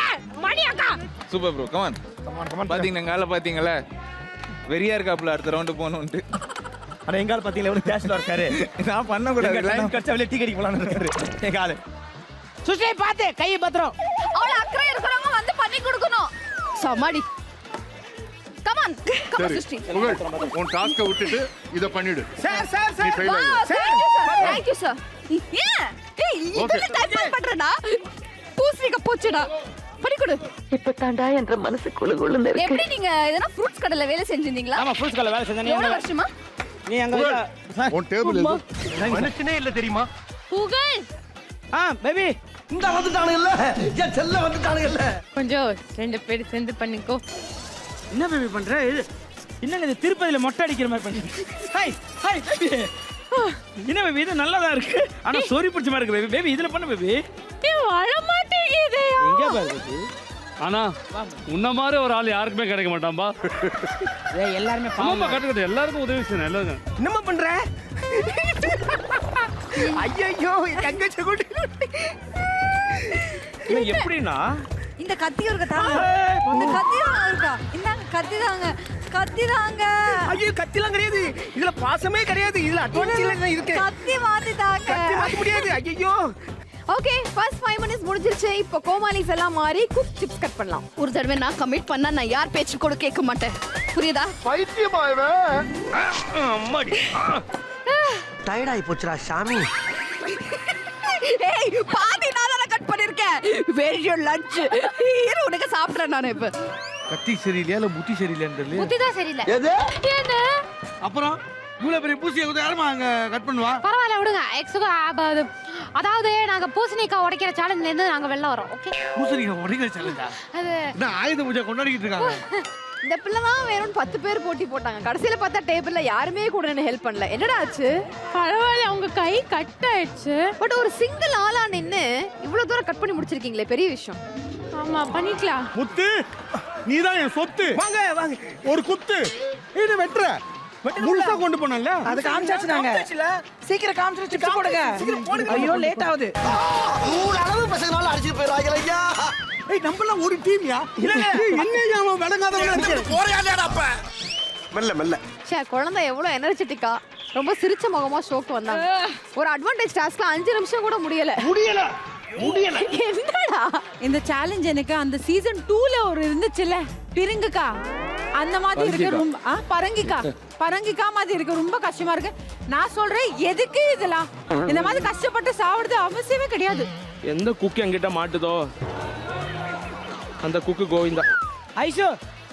மணி அக்கா. Super bro come on. பாத்தீங்கன்னா எங்கால பாத்தீங்களா வெறியா இருக்காப்புல அடுத்த ரவுண்டு போகணும்ட்டு. ஆனா எங்கால பாத்தீங்களா எவ்வளவு கேஷ்ல இருக்காரு. நான் பண்ண கூட லைன் கட்சா வெளிய டீ கடிக்க போலாம்னு இருக்காரு எங்கால. சுஷே பாத்து கை பத்திரம். அவள அக்கறை இருக்கறவங்க வந்து பண்ணி கொடுக்கணும். சமாடி. கமான் சரி சிஸ்டி. புகழ் உன் டாஸ்க விட்டுட்டு இத பண்ணிடு. சார் நீ ஃபெயில் ஆயிடு. Thank you sir. ஏய் இதுல டைப் பண்றடா. பூசணிக்காய் போச்சுடா. பண்ணி கொடு. இப்ப தாண்டா என்ற மனசு குளுகுளுன்னு இருக்கு. எப்படி நீங்க எதனா ஃப்ரூட்ஸ் கடையில வேலை செஞ்சிருந்தீங்களா? ஆமா ஃப்ரூட்ஸ் கடையில வேலை செஞ்சேன். எவ்வளவு வருஷமா? நீ அங்க புகழ் உன் டேபிள் எது? மனுஷனே இல்ல தெரியுமா? புகழ் பேபி இந்த வந்துட்டானு இல்ல. என் செல்ல வந்துட்டானு இல்ல. கொஞ்சம் ரெண்டு பேர் சேர்ந்து பண்ணிக்கோ. என்ன பேபி பண்ற? என்னங்க இது திருப்பதியில மொட்டை அடிக்கிற மாதிரி பண்ணி. Hi hi baby. என்ன பேபி இது நல்லா தான் இருக்கு. ஆனா சோரி பிடிச்ச மாதிரி இருக்கு பேபி. பேபி இதுல பண்ணு பேபி. வர மாட்டேங்குதே. எங்க பேபி? ஆனா உன்ன மாதிரி ஒரு ஆள் யாருக்குமே கிடைக்க மாட்டான்பா. ஏய் எல்லாரும் ஆமாப்பா கரெக்ட். எல்லாருக்கும் உதவி செய்யணும் எல்லாரும். என்னம்மா பண்ற? ஐயோ எங்க செகுடி. இது எப்படினா இந்த கத்தி ஒரு தாங்க. இந்த கத்தி இருக்கா? இந்த கத்தி தாங்க. ஐயோ கத்திலாம் கிடையாது. இதுல பாசமே கிடையாது. இதுல அட்வான்ஸ்ல இருக்கு. கத்தி மாத்தி தாங்க. கத்தி மாத்த முடியாது. ஐயோ ஓகே ஃபர்ஸ்ட் 5 மினிட்ஸ் முடிஞ்சிருச்சு. இப்போ கோமாளிஸ் எல்லாம் மாறி குக் சிப்ஸ் கட் பண்ணலாம். ஒரு தடவை நான் கமிட் பண்ணா நான் யார் பேச்சு கூட கேட்க மாட்டேன். புரியுதா? பைத்தியமா இவன். அம்மாடி. டயர்ட் ஆயி போச்சுடா சாமி. ஏய் பாதி நான் தான் கட் பண்ணிருக்கேன். வேர் யுவர் லஞ்ச்? இரு உனக்கு சாப்பிட்றேன் நான் இப்ப. கத்தி சரியில்லையா இல்ல புத்தி சரியில்லையான்னு தெரியல. புத்தி தான் சரியில்லை. எது? என்ன? அப்புறம் இவ்வளவு பெரிய பூசியை வந்து யாருமா அங்க கட் பண்ணுவா? பரவாயில்ல விடுங்க. அதாவது நாங்க பூசணிக்காய் உடைக்கிற சேலஞ்சில இருந்து நாங்க வெளில வரோம். ஓகே. பூசணிக்காய் உடைக்கிற சேலஞ்சா? அது என்ன ஆயுத பூஜை கொண்டாடிட்டு இருக்காங்க. இந்த பிள்ளை தான் வேணும்னு 10 பேர் போட்டி போட்டாங்க. கடைசியில பார்த்தா டேபிள்ல யாருமே கூட என்ன ஹெல்ப் பண்ணல. என்னடா ஆச்சு? பரவாயில்ல அவங்க கை கட் ஆயிடுச்சு. பட் ஒரு சிங்கிள் ஆளா நின்னு இவ்வளவு தூரம் கட் பண்ணி முடிச்சிருக்கீங்களே பெரிய விஷயம். ஆமா பண்ணிக்கலாம். முத்து நீதான் என் சொத்து. வாங்க வாங்க. ஒரு குத்து இது வெட்டுற முழுசா கொண்டு போனல. அது காமிச்சாச்சு நாங்க. சீக்கிரம் காமிச்சு சிப்ஸ் போடுங்க. ஐயோ லேட் ஆகுது. நூறு அளவு பசங்களால அடிச்சிட்டு போயிடுறாங்க ஐயா. ஏய் நம்மலாம் ஒரு டீம்யா. என்ன அவன் விளங்காதவனா இருக்கு. போறியாடா அப்ப. மெல்ல மெல்ல. ச்சே குழந்தை எவ்வளவு எனர்ஜெட்டிக்கா ரொம்ப சிரிச்ச முகமா ஷோக்கு வந்தாங்க. ஒரு அட்வான்டேஜ் டாஸ்க்ல 5 நிமிஷம் கூட முடியல. என்னடா இந்த சேலஞ்ச் எனக்கு அந்த சீசன் 2ல ஒரு இருந்துச்சுல பிரிங்குக்கா அந்த மாதிரி இருக்கு. ரொம்ப பரங்கிக்கா மாதிரி இருக்கு. ரொம்ப கஷ்டமா இருக்கு. நான் சொல்றேன் எதுக்கு இதெல்லாம் இந்த மாதிரி கஷ்டப்பட்டு சாப்பிடுறது அவசியமே கிடையாது. எந்த குக்கு என்கிட்ட மாட்டுதோ அந்த குக்கு கோவிந்தா. ஐஷு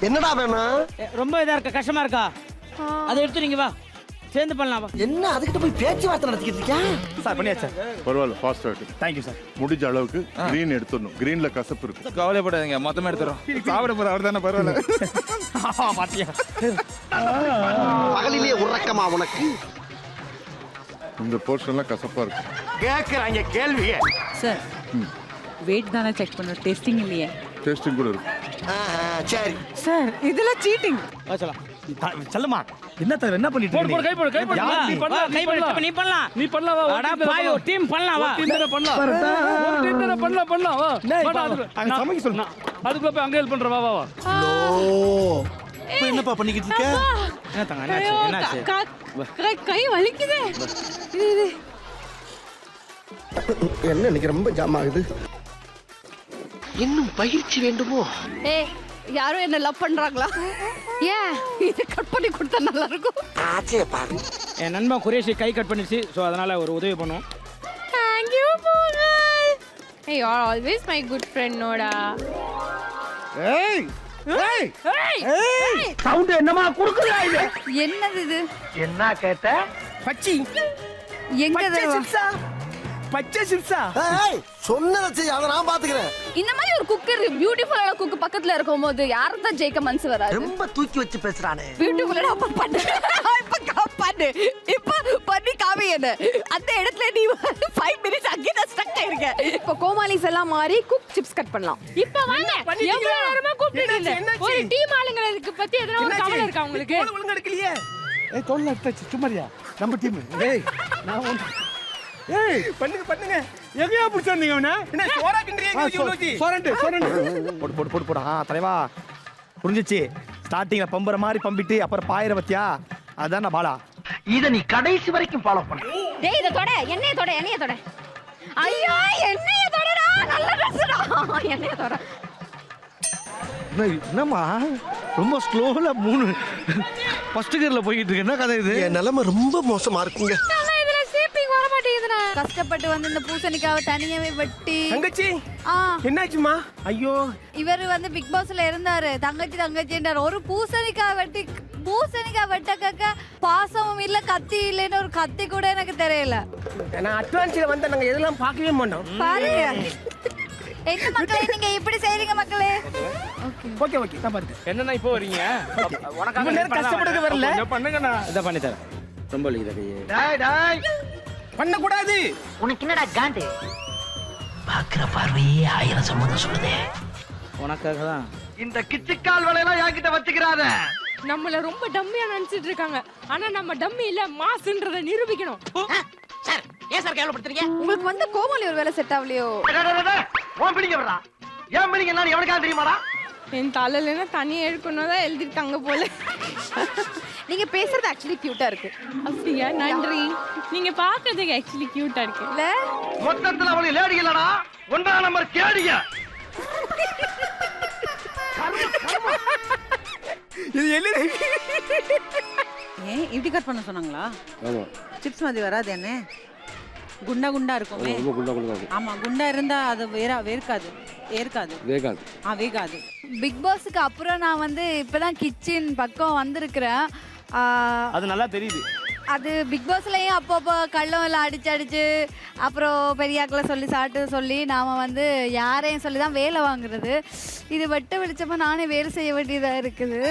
என்னடா வேணும்? ரொம்ப இதா இருக்கா கஷ்டமா இருக்கா? அதை எடுத்து நீங்க வா சேர்ந்து பண்ணலாம். வா. என்ன அதுக்கிட்ட போய் பேச்சுவார்த்தை நடத்திக்கிட்டு இருக்கியா? சார் பண்ணியாச்சா? பரவாயில்ல ஃபாஸ்ட் ஆயிட்டு. Thank you sir. முடிஞ்ச அளவுக்கு கிரீன் எடுத்துடணும். கிரீன்ல கசப்பு இருக்கு. கவலைப்படாதீங்க மொத்தமா எடுத்துறோம். சாப்பிட போற அவர் தானே பரவாயில்ல. பாத்தியா? பகலிலே உறக்கமா உனக்கு? இந்த போர்ஷன்லாம் கசப்பா இருக்கு. கேக்குறாங்க கேள்வியே. சார் வெயிட் தானே செக் பண்ணோம். டெஸ்டிங் இல்லையே. டேஸ்டிங் கூட இருக்கு. சரி சார் இதெல்லாம் சீட்டிங். செல்லமா என்ன தர என்ன பண்ணிட்டு போடு போடு கை போடு கை போடு. நீ பண்ணலாம் கை போடு நீ பண்ணலாம். நீ பண்ணலாம் வா. அட பாய் ஒரு டீம் பண்ணலாம் வா. டீம் பண்ணலாம். ஒரு டீம் பண்ணலாம் வா. அங்க சமைக்க சொல்லு. அதுக்குள்ள போய் அங்க ஹெல்ப் பண்ற வா வா வா. இப்போ என்ன என்னப்பா பண்ணிக்கிட்டு இருக்க? என்ன தங்க என்னாச்சு என்னாச்சு கை வலிக்குதே. இது என்ன இன்னைக்கு ரொம்ப ஜாம் ஆகுது. இன்னும் பயிற்சி வேண்டுமோ? ஏய் யாரும் என்ன லவ் பண்றாங்களா? ஏன் இது கட் பண்ணி கொடுத்தா நல்லா இருக்கும். ஆச்சே பாரு. என் நண்பன் குரேஷி கை கட் பண்ணிடுச்சு. ஸோ அதனால ஒரு உதவி பண்ணுவோம். Thank you, Pungal. Hey, you are always my good friend, Noda. ஏய் ஏய் ஏய் சவுண்ட் என்னமா குடுக்குறா இது? என்னது இது? என்ன கேட்ட? பச்சி எங்க சிப்ஸா? பச்சை சிப்ஸா? ஏய் சொன்னத செய், அத நான் பாத்துக்கறேன். இந்த மாதிரி ஒரு குக்கர் பியூட்டிஃபுல்லான குக்கு பக்கத்துல இருக்கும்போது யாருக்கு தான் ஜெயிக்க மனசு வராது? ரொம்ப தூக்கி வச்சு பேசுறானே. பியூட்டிஃபுல்லா அப்ப பண்ணு. இப்ப பண்ணு. இப்ப பண்ணி காமி என்ன. அந்த இடத்துல நீ 5 மினிட்ஸ் அங்கே தான் ஸ்டக் ஆயிருக்க. இப்ப கோமாளிஸ் எல்லாம் மாறி குக் சிப்ஸ் கட் பண்ணலாம். இப்ப வாங்க எவ்வளவு நேரமா கூப்பிட்டுட்டு இருந்தேன். ஒரு டீம் ஆளுங்களுக்கு பத்தி எதனா ஒரு கவலை இருக்கா உங்களுக்கு? ஒழுங்கா எடுக்கலையே. ஏய் தோல்ல எடுத்து சும்மாரியா நம்ம டீம். ஏய் நான் ஏய் பண்ணுங்க எங்கயா புடிச்சு வந்தீங்க அவன? என்ன சோறா கிண்டறீங்க இவ்வளோச்சி? சோரண்டு போடு. தலைவா புரிஞ்சிச்சு. ஸ்டார்டிங்ல பம்பற மாதிரி பம்பிட்டு அப்புறம் பாயிர பத்தியா, அதான் பாலா. இத நீ கடைசி வரைக்கும் ஃபாலோ பண்ணு. டேய் இத தொட, என்னைய தொட. ஐயோ என்னைய தொடடா, நல்ல ட்ரெஸ்டா. என்னைய தொட. என்னம்மா ரொம்ப ஸ்லோல 3 ஃபர்ஸ்ட் கியர்ல போயிட்டு இருக்கு. என்ன கதை இது? என் நிலைமை ரொம்ப மோசமா இருக்குங்க. இதுல சேப்பிங் வர மாட்டேங்குதுடா. கஷ்டப்பட்டு வந்து இந்த பூசணிக்காவை தனியாவே வெட்டி. தங்கச்சி என்னாச்சுமா? ஐயோ இவர் வந்து பிக் பாஸ்ல இருந்தாரு. தங்கச்சின்றார். ஒரு பூசணிக்காய் வெட்ட கக்க பாசமும் இல்ல கத்தி இல்லன்னு ஒரு கத்தி கூட எனக்கு தெரியல. நான் அட்வான்ஸ்ல வந்த நாங்க எதெல்லாம் பார்க்கவே மாட்டோம். பாருங்க என்ன மக்களே நீங்க இப்படி செய்றீங்க மக்களே. ஓகே நான் பாருங்க. என்னன்னா இப்போ வரீங்க? உனக்காக இவ்வளவு நேரம் கஷ்டப்பட்டு வரல. கொஞ்சம் பண்ணுங்கண்ணா. இத பண்ணி தரேன். ரொம்ப வலிக்குது கையே. டேய் பண்ண கூடாது. உனக்கு என்னடா காண்டு? பாக்குற பார்வையே 1000 சம்மதம் சொல்லுதே. உனக்காக தான். இந்த கிச்சிக்கால் வலையெல்லாம் என்கிட்ட வச்சுக்கிறாத. நம்மள ரொம்ப டம்மியா நினைச்சிட்டு இருக்காங்க. ஆனா நம்ம டம்மி இல்ல, மாஸ்ன்றத நிரூபிக்கணும். சார் ஏன் சார் கேவலப்படுத்துறீங்க? உங்களுக்கு வந்து கோமாளி ஒரு வேலை செட் ஆவலையோ? ஓன் பிடிங்க வரடா. ஏன் பிடிங்க நான் எவனுக்காக தெரியுமாடா? என் தலையில தனியா எடுக்கணும் தான் எழுதிருக்காங்க போல. நீங்க பேசுறது ஆக்சுவலி கியூட்டா இருக்கு. அப்படியா? நன்றி. நீங்க பாக்குறதுக்கு ஆக்சுவலி கியூட்டா இருக்கு. இல்ல மொத்தத்துல அவளை லேடி இல்லடா, 1ஆம் நம்பர் கேடிங்க. இது என்ன? ஏன் இப்படி கட் பண்ண சொன்னாங்களா? ஆமா சிப்ஸ் மாதிரி வராது என்ன? குண்டா இருக்குமே. ரொம்ப குண்டா இருக்கும். ஆமா குண்டா இருந்தா அது வேர்க்காது. வேகாது. பிக் பாஸ்க்கு அப்புறம் நான் வந்து இப்பதான் கிச்சன் பக்கம் வந்திருக்கிறேன். அது நல்லா தெரியுது. அது பிக் பாஸ்லயும் அப்பப்போ கள்ளம் எல்லாம் அடிச்சு அப்புறம் பெரியாக்களை சொல்லி நாம வந்து யாரையும் சொல்லி தான் வேலை வாங்குறது. இது வெட்ட வெளிச்சமா நானே வேலை செய்ய வேண்டியதா இருக்குது.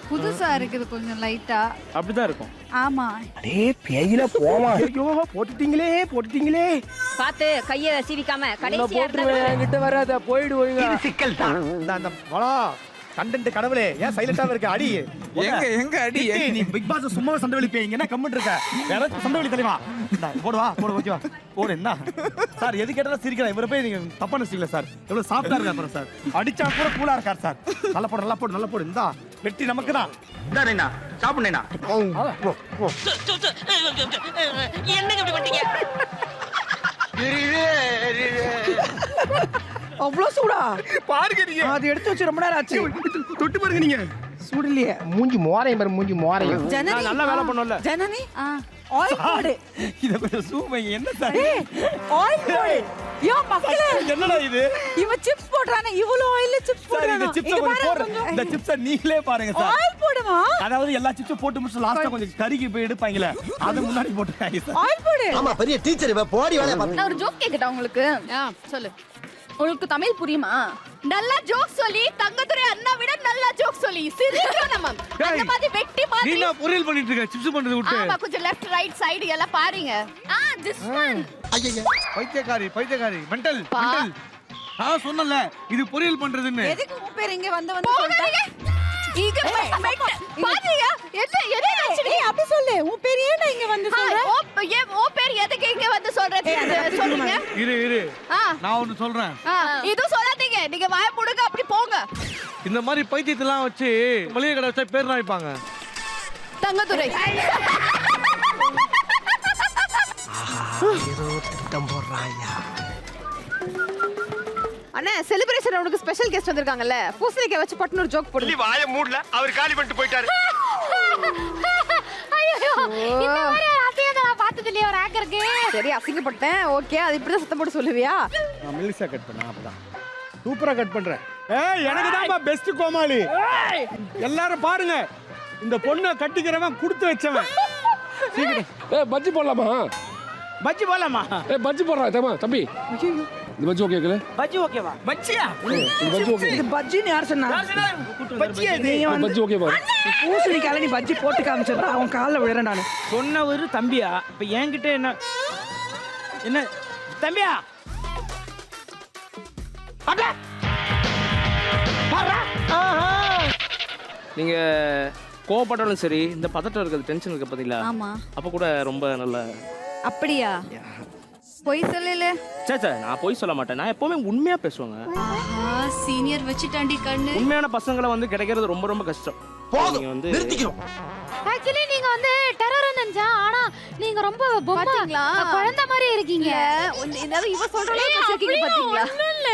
புதுசா இருக்குது கொஞ்சம் லைட்டா. அப்படிதான் இருக்கும். ஆமா. அடே பேயில போமா. ஐயோ போட்டுட்டீங்களே. பாத்து கைய சீவிக்காம கடைசியா என்கிட்ட வராத போய்டுவீங்க. இது சிக்கல் தான். அந்த வாடா கண்டென்ட் கடவுளே ஏன் சைலண்டாவே இருக்க? அடி எங்க அடி? நீ பிக் பாஸ் சும்மா சண்டை வலிப்பீங்க. என்ன கமெண்ட் இருக்க? எனக்கு சண்டை வலி தெரியுமா? போடு ஓகேவா? போடு என்ன சார் எது கேட்டாலும் சிரிக்கிறேன். இவரை போய் நீங்க தப்பா நினைச்சீங்களா சார்? எவ்வளவு சாஃப்டா இருக்காரு சார். அடிச்சா கூட கூலா இருக்கார் சார். நல்லா போடு. இந்தா வெட்டி நமக்கு தான். இந்தானேனா சாப்பிடுனேனா. என்னங்க இப்படி பண்ணீங்க? அவ்வளவு சூடா பாருங்க நீங்க. அது எடுத்து வச்சு ரொம்ப நேரம் ஆச்சு. தொட்டு பாருங்க நீங்க. சூடு இல்லையே. மூஞ்சி மோரையும். ஜனனி நல்லா வேலை பண்ணல. ஜனனி ஆயில் போடு. இத கொஞ்சம் சூம் வைங்க. என்ன சார் ஆயில் போடு. யோ மக்களே என்னடா இது? இவ சிப்ஸ் போடுறானே. இவ்ளோ ஆயில் சிப்ஸ் சார் இந்த போடுறானே. சிப்ஸ் போடுங்க. இந்த சிப்ஸ் நீங்களே பாருங்க சார். ஆயில் போடுமா? அதாவது எல்லா சிப்ஸும் போட்டு முடிச்சு லாஸ்டா கொஞ்சம் கறிக்கு போய் எடுப்பாங்கல, அது முன்னாடி போட்டுருக்காங்க சார். ஆயில் போடு. ஆமா பெரிய டீச்சர் இவ போடி வேலைய பாத்து. நான் ஒரு ஜோக் கேக்கட்டா உங்களுக்கு? சொல்லு. உங்களுக்கு தமிழ் புரியுமா? நல்ல ஜோக் சொல்லி தங்கத்துறை அண்ணா விட நல்ல ஜோக் சொல்லி சிரிக்கிறோம் நம்ம. அந்த மாதிரி வெட்டி மாதிரி நீ நான் பொரியல் பண்ணிட்டு இருக்க. சிப்ஸ் பண்றது விட்டு. ஆமா கொஞ்சம் லெஃப்ட் ரைட் சைடு எல்லாம் பாருங்க. This one. ஐயா பைத்தியக்காரி மெண்டல். சொன்னல இது பொரியல் பண்றதுன்னு. எதுக்கு உன் பேர் இங்க வந்து சொல்றீங்க? இங்க பாருங்க. என்ன நினைச்சீங்க? அப்படி சொல்லு. உன் பேர் ஏன் இங்க வந்து சொல்ற? ஓ பேர் எதுக்கு இங்க வந்து சொல்ற சொல்லுங்க. இரு ஆ. நான் ஒன்று சொல்றேன். இதுவும் சொல்லாதீங்க. நீங்க வாய மூடுங்க, அப்படி போங்க. இந்த மாதிரி பைத்தியத்தெல்லாம் வச்சு மளிகை கடை வச்சா பேர் தான் வைப்பாங்க. தங்கதுரை. ஏதோ திட்டம் போடுறாயா. அண்ணா செலிப்ரேஷன் உனக்கு ஸ்பெஷல் கெஸ்ட் வந்திருக்காங்கல்ல, பூசணிக்காய் வச்சு பட்டுன்னு ஒரு ஜோக் போடு. வாய மூடல, அவர் காலி பண்ணிட்டு போயிட்டாரு. ஐயோ இந்த மாதிரி அசிங்கத்தை நான் பார்த்தது இல்லையே ஒரு ஆங்கருக்கு. சரி அசிங்கப்பட்டேன், ஓகே. அது இப்படி தான் சத்தம் போட்டு சொல்லுவியா? நான் மெல்லிசா கட் பண்ணேன், அப்பதான் சூப்பரா கட் பண்றேன். எனக்கு தான் பெஸ்ட் கோமாளி. எல்லாரும் பாருங்க, இந்த பொண்ணை கட்டிக்கிறவன் கொடுத்து வச்சவன். பஜ்ஜி போடலாமா? பஜ்ஜி போலாமா? பஜ்ஜி போடுறா தேமா தம்பி. இந்த பஜ்ஜி ஓகே பஜ்ஜி ஓகேவா? பஜ்ஜியா? இந்த பஜ்ஜி ஓகே. இது பஜ்ஜின்னு யார் சொன்னா? பஜ்ஜியா இது? பஜ்ஜி ஓகே பாரு. பூசணிக்கால நீ பஜ்ஜி போட்டு காமிச்சா அவன் காலில் விழுறேன் நான். சொன்னவரு தம்பியா? இப்ப என்கிட்ட என்ன என்ன தம்பியா? நீங்க கோவப்பட்டாலும் சரி, இந்த பதட்டம் இருக்கிறது, டென்ஷன் இருக்க பாத்தீங்களா? ஆமா. அப்ப கூட ரொம்ப நல்ல. அப்படியா? பொய் சொல்லல. சே நான் போய் சொல்ல மாட்டேன். நான் எப்பவுமே உண்மையா பேசுவேங்க. சீனியர் வச்சுட்டாண்டி கண்ணு. உண்மையான பசங்களை வந்து கிடைக்கிறது ரொம்ப ரொம்ப கஷ்டம். நீங்க வந்து நிறுத்திக்கிறோம். ஆக்சுவலி நீங்க வந்து டெரர் நினைச்சா, ஆனா நீங்க ரொம்ப பாத்தீங்களா? குழந்தை மாதிரி இருக்கீங்க. இவ சொல்றா பாத்தீங்களா? ஒண்ணும் இல்ல,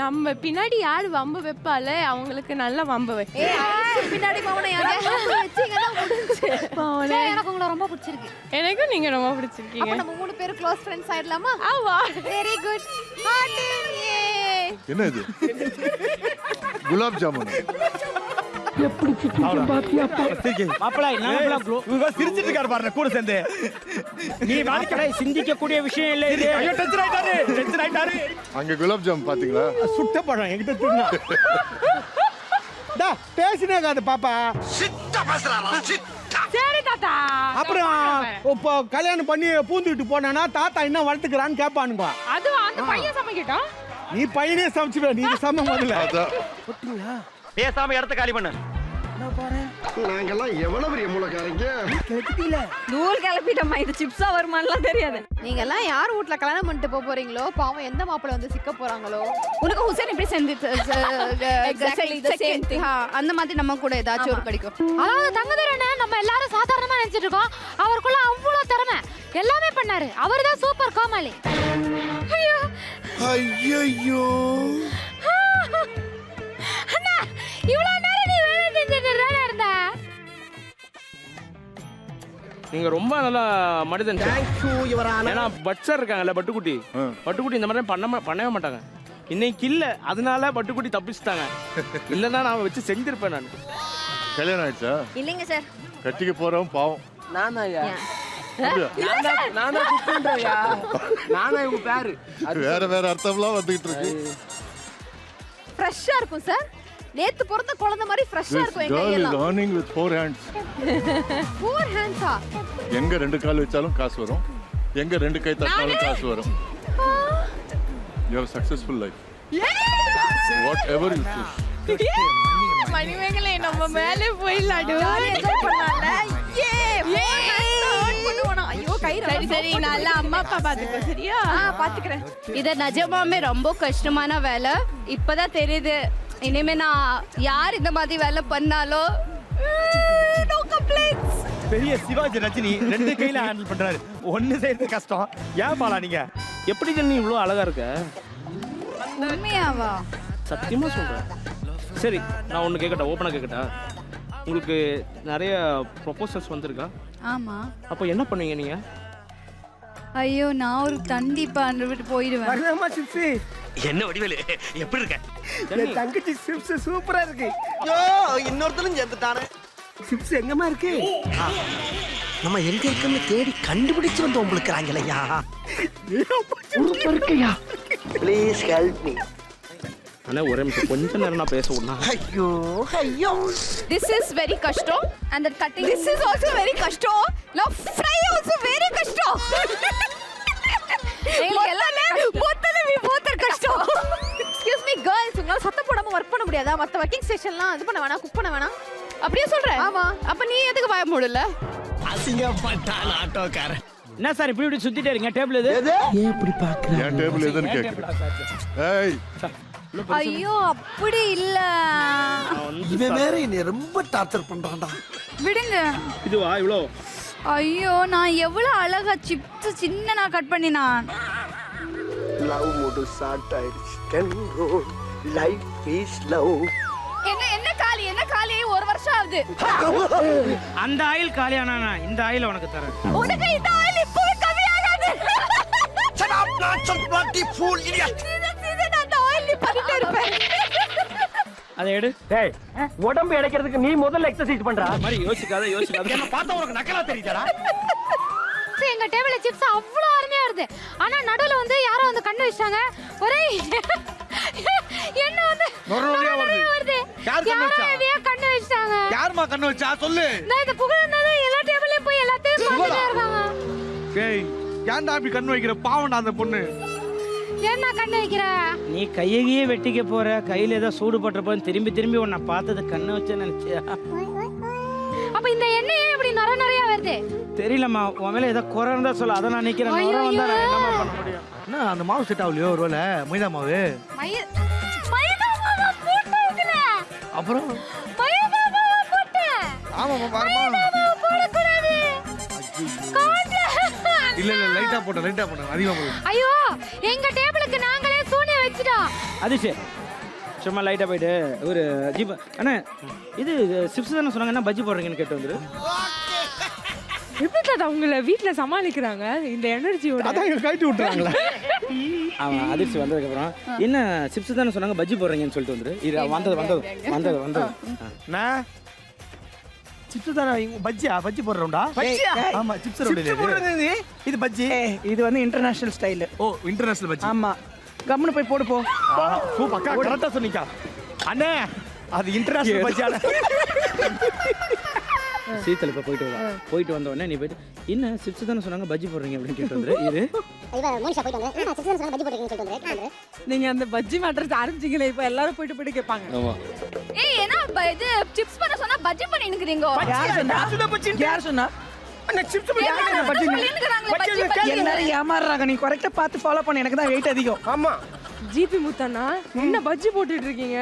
நம்ம பின்னாடி யாரு வம்பு வைப்பால அவங்களுக்கு நல்ல வம்பு வை. பின்னாடி மாவன யாரே வெச்சீங்கன்னா முடிஞ்சு. சரி, எனக்கு உங்களை ரொம்ப பிடிச்சிருக்கு. எனக்கும் நீங்க ரொம்ப பிடிச்சிருக்கீங்க. அப்ப நம்ம மூணு பேரும் க்ளோஸ் ஃப்ரெண்ட்ஸ் ஆயிடலாமா? ஆவா. Very good. என்ன இது? குலாப் ஜாமுன். மாப்பிள என்ன ப்ரோ? சிரிச்சிட்டு இருக்காரு பாருங்க கூட சேர்ந்து. நீ வாழ்க்கையில சிந்திக்க கூடிய விஷயம் இல்ல இது. ஐயோ டென்ஷன் ஆயிட்டாரு. அங்க குலாப் ஜாமுன் பாத்தீங்களா? சுட்ட படம் என்கிட்ட திருநா. டா பேசினேங்க அந்த பாப்பா. சிட்ட பேசுறாரா சிட்ட. சரி தாத்தா. அப்புறம் இப்போ கல்யாணம் பண்ணி பூந்துட்டு போனானா தாத்தா என்ன வளர்த்துக்கிறான்னு கேட்பானுங்க. அது அந்த பையன் சமைக்கட்டும். நீ பையனே சமைச்சுவே, நீ சம முதல்ல. பேசாம இடத்த காலி பண்ணு. நாங்கெல்லாம் எவ்வளவு பெரிய மூலக்காரங்க. தூள் கிளப்பிட்டோமா, இது சிப்ஸா வருமானலாம் தெரியாது. நீங்க எல்லாம் யார் வீட்ல கல்யாணம் பண்ணிட்டு போக போறீங்களோ, பாவம் எந்த மாப்பிள வந்து சிக்க போறாங்களோ. உனக்கு ஹுசைன் இப்படி செஞ்சு எக்ஸாக்ட்லி தி சேம் திங். அந்த மாதிரி நம்ம கூட ஏதாச்சும் ஒரு கிடைக்கும். அதாவது தங்கதுரைனா நம்ம எல்லாரும் சாதாரணமா நினைச்சிட்டு இருக்கோம். அவருக்குள்ள அவ்வளவு திறமை, எல்லாமே பண்ணாரு. அவர்தான் சூப்பர் கோமாளி. ஐயோ ஐயோ அண்ணா, இவ்வளவு நேரம் நீ வேலை செஞ்சுட்டு இருந்த. நீங்க ரொம்ப நல்லா மனிதன். Thank you your honour. ஏன்னா பட்சர் இருக்காங்கல்ல, பட்டுக்குட்டி இந்த மாதிரி பண்ணவே மாட்டாங்க. இன்னைக்கு இல்ல, அதனால பட்டுக்குட்டி தப்பிச்சிட்டாங்க. இல்லன்னா நான் வச்சு செஞ்சிருப்பேன் நான். கல்யாணம் ஆயிடுச்சா? இல்லைங்க சார். கட்டிக்க போறவன் பாவம். நானாயா? அப்படியா? நானா குக்குன்றயா? நானா உங்க பேரு? வேற வேற அர்த்தம்லாம் வந்துகிட்டு இருக்கு. ஃப்ரெஷ்ஷா இருக்கும் சார். நேத்து பிறந்த குழந்தை மாதிரி ஃப்ரெஷ்ஷா This இருக்கும் எங்க girl is கையெல்லாம். earning with 4 hands. 4 hands-ஆ? எங்க ரெண்டு கால் வச்சாலும் காசு வரும், எங்க ரெண்டு கை தட்டினாலும் காசு வரும். You have a successful life. Whatever you choose. Manimekalai நம்ம மேலே போயிடலாடு. என்ஜாய் பண்ணலாம்ல. ஐயோ கை சரி சரி, நல்லா அம்மா அப்பா பாத்துக்கோ, சரியா? பாத்துக்கிறேன். இது நிஜமாமே ரொம்ப கஷ்டமான வேலை. இப்பதான் தெரியுது. இனிமே நான் யார் இந்த மாதிரி வேலை பண்ணாலும் நோ கம்ப்ளைண்ட்ஸ். பெரிய சிவாஜி ரஜினி ரெண்டு கையில ஹேண்டில் பண்றாரு. ஒண்ணு செய்யறது கஷ்டம். ஏன் பாலா நீங்க எப்படி நீ இவ்வளோ அழகா இருக்க? உண்மையாவா? சத்தியமா சொல்றேன். சரி, நான் ஒன்று கேட்கட்டா, ஓப்பனாக கேட்கட்டா? உங்களுக்கு நிறைய ப்ரொபோசல்ஸ் வந்திருக்கா? ஆமா. அப்போ என்ன பண்ணுவீங்க நீங்க? ஐயோ நான் ஒரு கண்டிப்பா விட்டு போயிடுவேன். வரலாமா சிப்ஸ்? என்ன வடிவேலு எப்படி இருக்க? என் தங்கச்சி சிப்ஸ் சூப்பரா இருக்கு. ஐயோ இன்னொருத்தரும் சேர்ந்துட்டானே. சிப்ஸ் எங்கம்மா இருக்கு? நம்ம எங்க இருக்குன்னு தேடி கண்டுபிடிச்சு வந்து உங்களுக்கு ராங்கலையா. உருப்ப இருக்கையா? Please help me. அண்ணா ஒரே நிமிஷம், கொஞ்ச நேரம் நான் பேச விடணும். ஐயோ ஐயோ. This is very கஷ்டம். And that cutting. This is also very கஷ்டம். Love fry also very கஷ்டம். எல்லாமே மொத்தமே கஷ்டம். Excuse me girls, உங்களால சத்தம் போடாம வர்க் பண்ண முடியாதா? மத்த வர்க்கிங் ஸ்டேஷன்லாம் இது பண்ண வேணாம், குக் பண்ண வேணாம். அப்படியே சொல்றேன். ஆமா. அப்ப நீ எதுக்கு வாய மூடல? அசிங்கப்பட்டான் ஆட்டோக்காரன். என்ன சார் இப்படி சுத்திட்டே இருக்கீங்க? டேபிள் இது ஏன் இப்படி பாக்குறேன்? என் டேபிள் எதுன்னு கேட்குறேன். ஏய் ஐயோ அப்படி இல்ல. இவன் வேற என்னை ரொம்ப டார்ச்சர் பண்றான்டா. விடுங்க. இதுவா இவ்வளோ? ஐயோ நான் எவ்வளவு அழகா சிப்ஸ் சின்ன நான் கட் பண்ணினான். லவ் மூடு ஸ்டார்ட் ஆயிடுச்சு. Control life is love. என்ன காலி 1 வருஷம் ஆகுது. அந்த ஆயில் காலியானா இந்த ஆயில் உனக்கு தரேன். உனக்கு இந்த ஆயில் இப்பவே கம்மியாகாது. Shut up, nonsense, bloody fool, idiot. Season அந்த ஆயில் நீ பண்ணிட்டே இருப்பேன். அதை எடு. டேய் உடம்பு இளைக்கிறதுக்கு நீ முதல்ல எக்ஸர்சைஸ் பண்றா. மாதிரி யோசிக்காத. என்ன பார்த்தா உனக்கு நக்கலா தெரியுதாடா? எங்க டேபிள்ல சிப்ஸ் அவ்வளோ அருமையா வருது. ஆனா நடுவுல வந்து யாரோ வந்து கண்ணு வச்சாங்க. ஒரே என்ன வந்து நொறுநொறுயா வருது. யார் கண்ணு வச்சா? கண்ணு வச்சாங்க. யாருமா கண்ணு வச்சா சொல்லு. நான் இந்த புகழனால எல்லா டேபிளையும் போய் எல்லாத்தையும் பார்த்துட்டே இருக்காங்க. டேய் ஏன்டா அப்படி கண்ணு வைக்கிற? பாவம்டா அந்த பொண்ணு. என்ன கண்ணு வைக்கிற? நீ கையையே வெட்டிக்க போற, கையில ஏதோ சூடு பட்டுறப்ப திரும்பி உன்னை பார்த்தது கண்ணை வச்சேன்னு நினைச்சியா? அப்ப இந்த எண்ணெய் ஏன் இப்படி நிறைய வருது? தெரியலம்மா, உன் மேல ஏதோ குறை இருந்தா சொல்ல, அதை நான் நிக்கிறேன். குறை வந்தா நான் என்னமா பண்ண முடியும்? என்ன அந்த மாவு செட் ஆகலையோ? ஒருவேளை மைதா மாவு. மைதா மாவு போட்டு இதுல. அப்புறம் மைதா மாவு போட்டு. ஆமாமா பாருமா. மைதா மாவு போட கூடாது. இல்ல லைட்டா போட்டேன் அதிகமா போட்டேன். ஐயோ எங்க டேபிளுக்கு நாங்களே சூனிய வச்சிட்டோம். அது சரி, சும்மா லைட்டா போயிட்டு ஒரு ஜீப் அண்ணா இது சிப்ஸ் தானே சொன்னாங்க, என்ன பஜ்ஜி போடுறீங்கன்னு கேட்டு வந்துரு. எப்படி தாத்தா உங்களை வீட்டுல சமாளிக்கிறாங்க இந்த எனர்ஜியோட? அதான் எங்க கழட்டி விட்டுறாங்களா? அவன் அதிர்ச்சி வந்ததுக்கு அப்புறம் என்ன சிப்ஸ் தானே சொன்னாங்க பஜ்ஜி போடுறீங்கன்னு சொல்லிட்டு வந்துரு. இது வந்தது நான் சிப்ஸ் தானே பஜ்ஜியா? பஜ்ஜி போடுறோம்டா. ஆமா சிப்ஸ் போடுறது. இது பஜ்ஜி. இது வந்து இன்டர்நேஷனல் ஸ்டைல். ஓ இன்டர்நேஷனல் பஜ்ஜி. ஆமா, கம்முன்னு போய் போடு போ. பக்கா கரெக்டா சொன்னீங்க அண்ணே. அது இன்டர்நேஷனல் பஜ்ஜியால. சீத்தல் இப்போ போயிட்டு வந்த உடனே நீ போயிட்டு என்ன சிப்ஸ் தானே சொன்னாங்க பஜ்ஜி போடுறீங்க அப்படின்னு கேட்டு வந்துரு. நீங்க அந்த பஜ்ஜி மாட்டறது ஆரம்பிச்சீங்களே, இப்ப எல்லாரும் போயிட்டு கேட்பாங்க. ஆமா. ஏய் என்ன இது சிப்ஸ் பண்ண சொன்னா பஜ்ஜி பண்ணி நிக்கிறீங்க? யார் சொன்னா? அண்ணா சிப்ஸ் எல்லாரும் ஏமாறுறாங்க. நீ கரெக்டா பார்த்து ஃபாலோ பண்ண. எனக்கு தான் வெயிட் அதிகம். ஆமா. ஜிபி முத்தண்ணா என்ன பஜ்ஜி போட்டுட்டு இருக்கீங்க?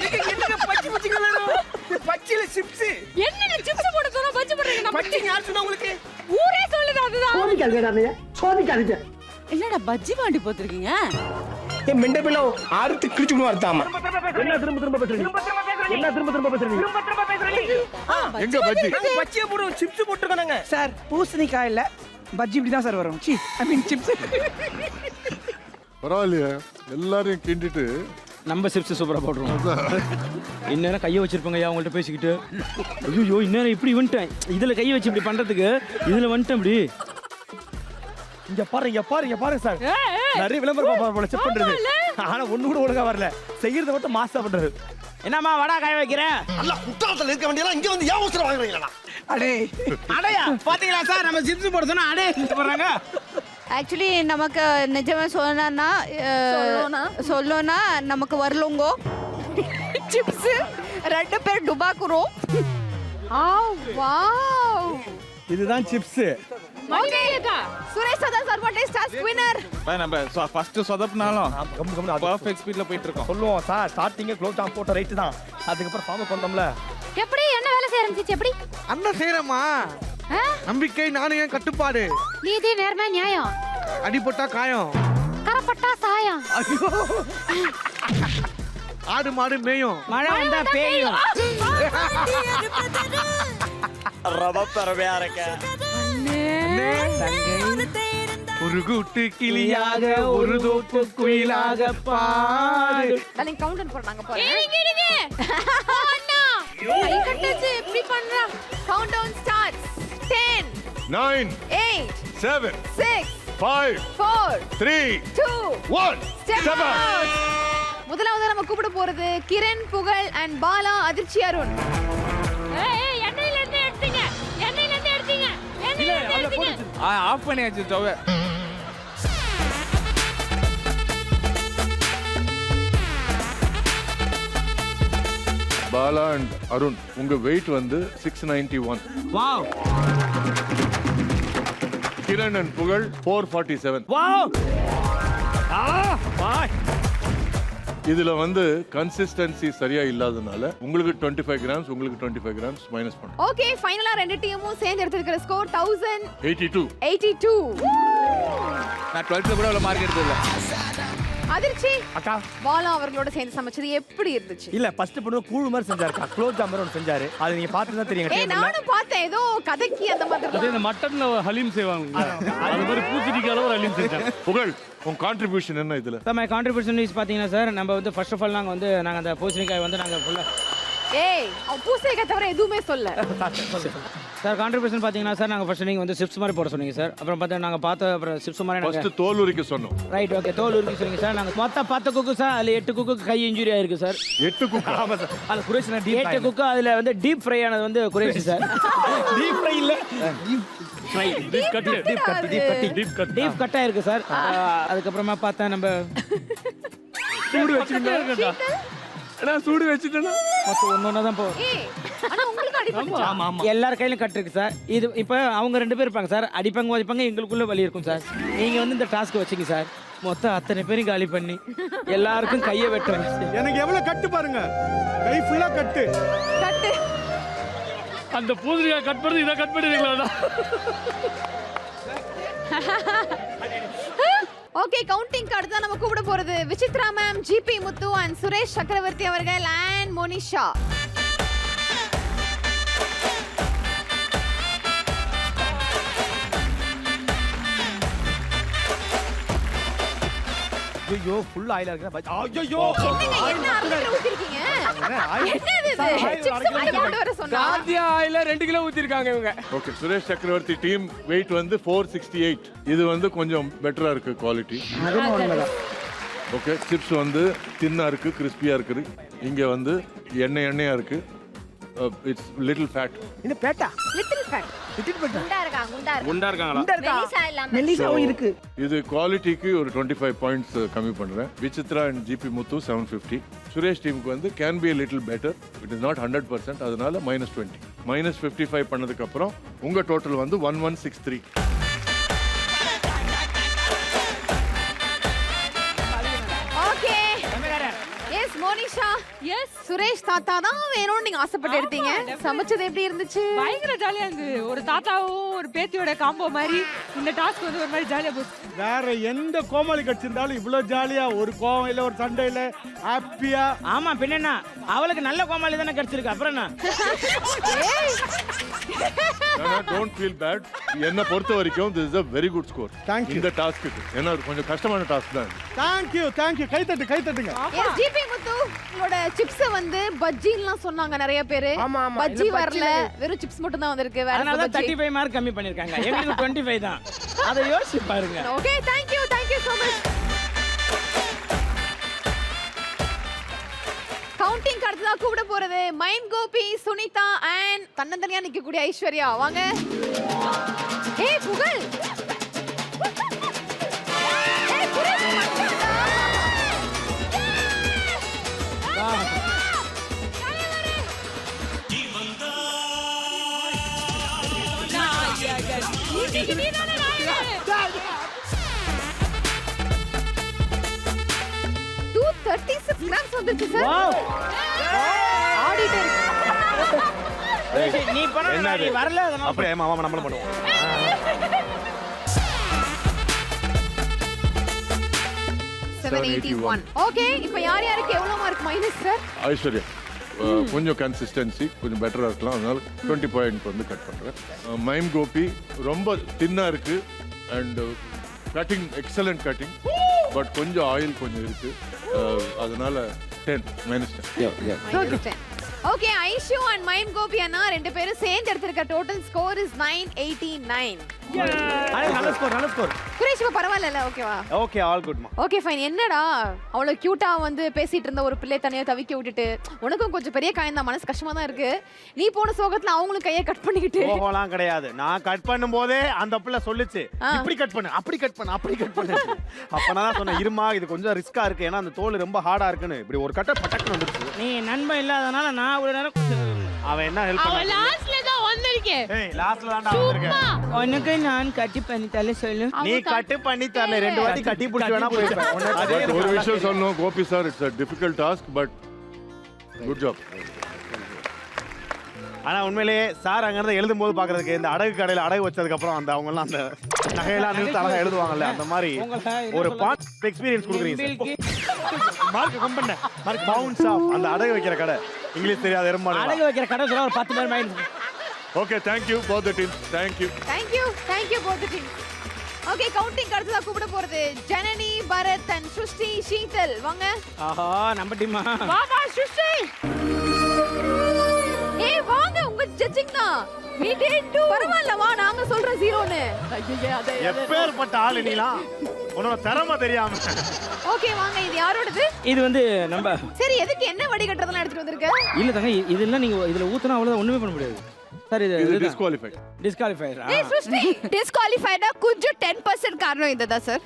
என்னங்க பஜ்ஜி வேணும்? பஜ்ஜில சிப்ஸ். என்ன சிப்ஸ் போட சொன்னா பஜ்ஜி போடுறீங்க? பஜ்ஜி யார் சொன்னா உங்களுக்கு? ஊரே சொல்லுது அதுதான். சோதிக்காதீங்க. என்னடா பஜ்ஜி வாண்டி போட்டுருக்கீங்க? ஏன் மெண்ட பிள்ளை ஆறுத்து கிழிச்சுன்னு வரத்தாமா? என்ன திரும்ப பேசுறீங்க? எங்க பஜ்ஜி? பஜ்ஜியை போடுவோம், சிப்ஸ் போட்டுருக்கானுங்க சார். பூசணிக்காய் இல்ல பஜ்ஜி இப்படி தான் சார் வரும். சிப்ஸ். பரவாயில்லையே, எல்லாரையும் கிண்டிட்டு நம்ம சிப்ஸ் சூப்பரா போடுறோம். இந்நேரம் கையை வச்சிருப்பாங்க அவங்கள்ட்ட பேசிக்கிட்டு. ஐயோ இந்நேரம் இப்படி வந்துட்டேன். இதுல கையை வச்சு இப்படி பண்றதுக்கு இதுல வந்துட்டேன் இப்படி. இங்க பாருங்க சார். நிறைய விளம்பரம் போல செக் பண்றது. ஆனா ஒண்ணு கூட ஒழுங்கா வரல. செய்யறத மட்டும் மாஸ்டா பண்றது. என்னம்மா வடா காய வைக்கிறேன்? அல்ல குற்றாலத்துல இருக்க வேண்டியலாம் இங்க வந்து ஏன் அவசரம் வாங்குறீங்களா? அடையா பாத்தீங்களா சார், நம்ம சிப்ஸ் போட சொன்னா அடே போடுறாங்க. ஆக்சுவலி நமக்கு நிஜமா சொல்லணும்னா நமக்கு வரலோங்கோ சிப்ஸ் 2 பேர் டுபாக்குறோம். வாவ் இதுதான் சிப்ஸ். ஓகே சுரேஷ் சதா சர்வடே ஸ்டார் வின்னர். நம்ம ஃபர்ஸ்ட் சொதப்னாலும் பெர்ஃபெக்ட் ஸ்பீட்ல போயிட்டு இருக்கோம். சொல்லுவோம் சார், ஸ்டார்டிங்கே க்ளோஸ் டாப் போட்ட ரைட் தான். அதுக்கப்புறம் ஃபார்ம் வந்தோம்ல. எப்படி என்ன வேலை செய்ய ஆரம்பிச்சிச்சு? எப்படி அண்ணா செய்யறமா? நம்பிக்கை, நாணயம், கட்டுப்பாடு, நீதி, நேர்மை, நியாயம், அடிபட்டா காயம், கரப்பட்டா சாயம், ஆடு மாடு மேயும், மழை வந்தா பேயும். ரொம்ப பெருமையா இருக்க. ஒரு கூட்டு கிளியாக ஒரு தோப்பு குயிலாக பாடு. நாளைக்கு கவுண்டர் போறாங்க பாருங்க. இருங்க அண்ணா கை கட்டச்சு எப்படி பண்றா? Count down starts. 10 9 8 7 6 5 4 3 2 1 Step out. முதலாவது நம்ம கூப்பிட போறது கிரண், புகழ் அண்ட் பாலா, அதிர்ச்சி, அருண். ஏய் எண்ணெயில இருந்து எடுத்தீங்க. ஆஃப் பண்ணியாச்சு ஸ்டவ். பாலா அண்ட் அருண், உங்க வெயிட் வந்து 691. வாவ். கிரண் அண்ட் புகழ் 447. வாவ் பாய். இதுல வந்து கன்சிஸ்டன்சி சரியா இல்லாதனால உங்களுக்கு 25 கிராம்ஸ், உங்களுக்கு 25 கிராம்ஸ் மைனஸ் பண்ணும். ஓகே ஃபைனலா ரெண்டு டீமும் சேர்ந்து எடுத்துக்கிற ஸ்கோர் 1082. 82. நான் 12th கூட அவ்வளவு மார்க் எடுத்தது இல்ல. அதிர்ச்சி அக்கா பாலா அவர்களோட சேர்ந்து சமைச்சது எப்படி இருந்துச்சு? இல்ல ஃபர்ஸ்ட் பண்ணுவோம் கூழ் மாதிரி செஞ்சாருக்கா, க்ளோஸ் ஜாம்பர் ஒன்று செஞ்சாரு. அது நீங்க பார்த்து தான் தெரியும். ஏய் நானும் பார்த்தேன் ஏதோ கதக்கி அந்த மாதிரி. அதே இந்த மட்டன்ல ஹலீம் செய்வாங்க, அது மாதிரி பூச்செடிக்கால ஒரு ஹலீம் செஞ்சாங்க. புகழ் உன் கான்ட்ரிபியூஷன் என்ன இதுல? சார் மை கான்ட்ரிபியூஷன் இஸ் பார்த்தீங்கன்னா சார் நம்ம வந்து ஃபர்ஸ்ட் ஆஃப் ஆல் நாங்கள் அந்த பூசணிக்காய் வந்து நாங்கள் ஃபுல்லாக ஏய் அவன் பூசணிக்காய் தவிர எதுவுமே சொல்ல. சார் கான்ட்ரிபியூஷன் பார்த்தீங்கன்னா சார் நாங்கள் ஃபர்ஸ்ட் நீங்கள் வந்து சிப்ஸ் மாதிரி போட சொன்னீங்க சார். அப்புறம் பார்த்தா நாங்கள் பார்த்த அப்புறம் சிப்ஸ் மாதிரி ஃபர்ஸ்ட் தோல் உரிக்க சொன்னோம். ரைட் ஓகே தோல் உரிக்க சொன்னீங்க சார். நாங்கள் மொத்தம் 10 குக்கு சார், அதில் 8 குக்கு கை இன்ஜுரி ஆயிருக்கு சார். 8 குக்கு? ஆமா சார். அது குரேஷ் 8 குக்கு அதில் வந்து டீப் ஃப்ரை ஆனது வந்து குறைச்சி சார். டீப் ஃப்ரை இல்ல, டீப் கட் ஆயிருக்கு சார். அதுக்கப்புறமா பார்த்தா நம்ம சூடு வச்சுக்கிட்டா நான் சூடு வச்சுட்டேன்னா மொத்தம் ஒன்று தான் போகும். ஏய் ஆனா உங்களுக்கு அடிபட்டுச்சா? ஆமா ஆமா. எல்லார் கையிலும் கட் இருக்கு சார். இது இப்போ அவங்க 2 பேர் இருப்பாங்க சார், அடிப்பாங்க வதிப்பாங்க, எங்களுக்குள்ள வலி இருக்கும் சார். நீங்க வந்து இந்த டாஸ்க் வச்சுங்க சார். மொத்தம் அத்தனை பேரும் காலி பண்ணி எல்லாருக்கும் கையை வெட்டுறேன். எனக்கு எவ்வளவு கட்டு பாருங்க, கை ஃபுல்லா கட்டு. கட்டு அந்த பூசணிக்காய் கட் பண்ணி இதை கட் பண்ணிருக்கீங்களா? ஓகே கவுண்டிங் அடுத்து நம்ம கூப்பிட போறது Vichitra ma'am, GP Muthu and Suresh Chakravarthy அவர்கள் அண்ட் மோனிஷா. ஐயோ ஃபுல் ஆயிலா இருக்கு. ஐயோ என்ன அரைக்கிற ஊத்திருக்கீங்க? என்னது இது? சிப்ஸ் மட்டும் கொண்டு வர சொன்னா. காந்தியா ஆயில 2 கிலோ ஊத்திருக்காங்க இவங்க. ஓகே சுரேஷ் சக்கரவர்த்தி டீம் வெயிட் வந்து 468. இது வந்து கொஞ்சம் பெட்டரா இருக்கு குவாலிட்டி. ஓகே சிப்ஸ் வந்து தின்னா இருக்கு, கிறிஸ்பியா இருக்கு. இங்க வந்து எண்ணெயா இருக்கு. It's little fat. என்ன பேட்டா? Little fat. குண்டா இருக்காங்களா? குண்டா இருக்காங்களா? மெலிசா இல்லாம. மெல்லிசாவும் இருக்கு. இது குவாலிட்டிக்கு ஒரு 25 பாயிண்ட்ஸ் கம்மி பண்றேன். விசித்ரா அண்ட் ஜிபி முத்து 750. சுரேஷ் டீமுக்கு வந்து can be a little better. It is not 100%. அதனால -20. -55 பண்ணதுக்கு அப்புறம் உங்க டோட்டல் வந்து 1163. Okay yes Monisha. Yes Suresh தாத்தா தான் வேணும்னு நீங்க ஆசைப்பட்டு எடுத்தீங்க. சமைச்சது எப்படி இருந்துச்சு? பயங்கர ஜாலியா இருந்தது. ஒரு தாத்தாவும் ஒரு பேத்தியோட காம்போ மாதிரி இந்த டாஸ்க் வந்து ஒரு மாதிரி ஜாலியா போச்சு. வேற எந்த கோமாளி கட்சிருந்தாலும் இவ்வளவு ஜாலியா, ஒரு கோவம் இல்ல, ஒரு சண்டை இல்ல, ஹாப்பியா. ஆமா பின்னா அவளுக்கு நல்ல கோமாளி தானே கிடைச்சிருக்கு. அப்புறம் என்ன? Don't feel bad. என்ன பொறுத்த வரைக்கும் this is a very good score. இந்த டாஸ்க்கு ஏன்னா கொஞ்சம் கஷ்டமான டாஸ்க் தான். தேங்க்யூ கை தட்டுங்க. எஸ் ஜிபி முத்து உங்களோட சிப்ஸ் வந்து பஜ்ஜிலாம் சொன்னாங்க நிறைய பேரு. பஜ்ஜி வரல, வெறும் சிப்ஸ் மட்டும் தான் வந்திருக்கு. வேற அதனால 35 மார்க் கம்மி பண்ணிருக்காங்க. எங்களுக்கு 25 தான். அதை யோசிச்சு பாருங்க. Okay thank you so much. Counting அடுத்ததா கூப்பிட போறது மைண்ட் கோபி, சுனிதா அண்ட் தன்னந்தனியா நிக்கக்கூடிய ஐஸ்வர்யா. வாங்க. ஏய் புகழ். ஏய் புகழ் கிராம்ஸ் வந்துச்சு சார். ஆடிட்டர் நீ பண்ண நீ வரல. அப்படியே மாமா நம்மள பண்ணுவோம். ஓகே இப்போ யார் யாருக்கு எவ்வளவு மார்க் மைனஸ் சார்? ஐஸ்வர்யா கொஞ்சம் கன்சிஸ்டன்சி கொஞ்சம் பெட்டரா இருக்கலாம், அதனால 20 பாயிண்ட் வந்து கட் பண்றேன். மைம் கோபி ரொம்ப தின்னா இருக்கு and cutting excellent cutting, but கொஞ்சம் ஆயில் கொஞ்சம் இருக்கு, அதனால 10 -10. Okay Aishu and mime Gopi அண்ணா ரெண்டு பேரும் சேர்ந்து எடுத்திருக்க டோட்டல் ஸ்கோர் இஸ் 989. நல்ல ஸ்கோர். சுரேஷ் இப்ப பரவாயில்ல ஓகேவா? ஓகே ஆல் குட் மா. Okay fine. என்னடா அவ்வளவு கியூட்டா வந்து பேசிட்டு இருந்த ஒரு பிள்ளை தனியா தவிக்க விட்டுட்டு உனக்கும் கொஞ்சம் பெரிய காயம் தான், மனசு கஷ்டமா தான் இருக்கு. நீ போன சோகத்துல அவங்களும் கையை கட் பண்ணிக்கிட்டு. ஓஹோலாம் கிடையாது. நான் கட் பண்ணும் போதே அந்த பிள்ளை சொல்லுச்சு இப்படி கட் பண்ணு, அப்படி கட் பண்ணு. அப்ப நான் சொன்னேன் இருமா இது கொஞ்சம் ரிஸ்கா இருக்கு, ஏன்னா அந்த தோல் ரொம்ப ஹார்டா இருக்குன்னு. இப்படி ஒரு கட்ட பட்டக்குன்னு வந்துருச்சு. நீ நண்பன் இல்லாதனால நான் ஒரு நேரம் அவன் என்ன ஹெல்ப் பண்ணா? லாஸ்ட்ல தான் 1 வச்சிருக்கே ஏய் லாஸ்ட்ல தான்டா வந்திருக்கேன். உனக்கு நான் கட்டி பண்ணி தரல சொல்லு. நீ கட்டு பண்ணி தரல 2 வாட்டி கட்டி பிடிச்சு வேணா போயிருப்பேன். ஒரு விஷயம் சொல்லணும் Gopi sir, it's a difficult task but good job. ஆனா உண்மையிலேயே சார் அங்க இருந்து எழுதும் போது பாக்குறதுக்கு இந்த அடகு கடையில அடகு வச்சதுக்கு அப்புறம் அந்த அவங்க எல்லாம் அந்த நகையெல்லாம் நிறுத்த அழகா எழுதுவாங்கல்ல அந்த மாதிரி ஒரு எக்ஸ்பீரியன்ஸ் கொடுக்குறீங்க. Mark company mark bounce off அந்த அடகு வைக்கிற கடை இங்கிலீஷ் தெரியாத எருமாடு அடகு வைக்கிற கடை சொல்ல ஒரு 10 பேர் mind. Okay thank you both the teams. thank you both the teams. Okay counting அடுத்ததா கூப்பிட போறது ஜனனி, பரத் and சுஷ்டி, ஷீதல் வாங்க. ஆஹா நம்ம டீமா. வா வா சுஷ்டி. ஏய் வாங்க உங்க ஜட்ஜிங் தான். we did too. பரவாயில்ல வா நாங்க சொல்ற 0ன்னு. ஐயே அத எப்பேர்ப்பட்ட ஆளு நீலாம் உன்னோட திறமை தெரியாம. ஓகே வாங்க இது யாரோடது? இது வந்து நம்ம. சரி எதுக்கு என்ன வடிகட்டறதெல்லாம் எடுத்துட்டு வந்திருக்க? இல்ல தங்க இதெல்லாம் நீங்க இதுல ஊத்துனா அவ்வளவுதான் ஒண்ணுமே பண்ண முடியாது. சார் இது disqualified. disqualified. ஏய் சுஷ்டி disqualified கொஞ்சம் 10% காரணம் இதுதா சார்.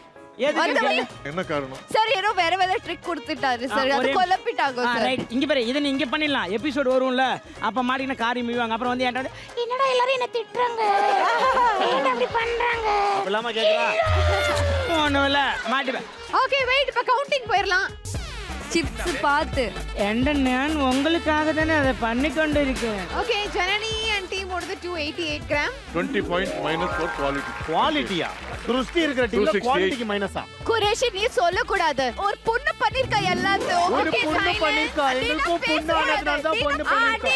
என்ன காரணம்? சார் ஏதோ வேற ட்ரிக் கொடுத்துட்டாரு சார். அது குழப்பிட்டாங்க சார். ரைட் இங்க பாரு இத நீ இங்க பண்ணிடலாம். எபிசோட் வரும்ல அப்ப மாட்டின காரி மீவாங்க. அப்புறம் வந்து ஏன்டா என்னடா எல்லாரும் என்ன திட்டுறாங்க என்ன அப்படி பண்றாங்க அப்பலாமா கேக்குறா ஒண்ணுல மாட்டிப்பேன். ஓகே வெயிட் இப்ப கவுண்டிங் போயிரலாம். சிப்ஸ் பாத்து எந்த நான் உங்களுக்காக தானே அதை பண்ணி கொண்டு இருக்கேன். ஓகே ஜனனி and team ஓடுது 288 gram. 20 points minus for quality. குவாலிட்டியா திருஷ்டி இருக்கிற டீம்ல குவாலிட்டிக்கு மைனஸா? குரேஷி நீ சொல்ல கூடாது. ஒரு பொண்ணு பண்ணிருக்கா எல்லாத்தையும். ஒரு பொண்ணு பண்ணிருக்கா. எங்களுக்கும் பொண்ணு ஆனதுனால தான் பொண்ணு பண்ணிருக்கா.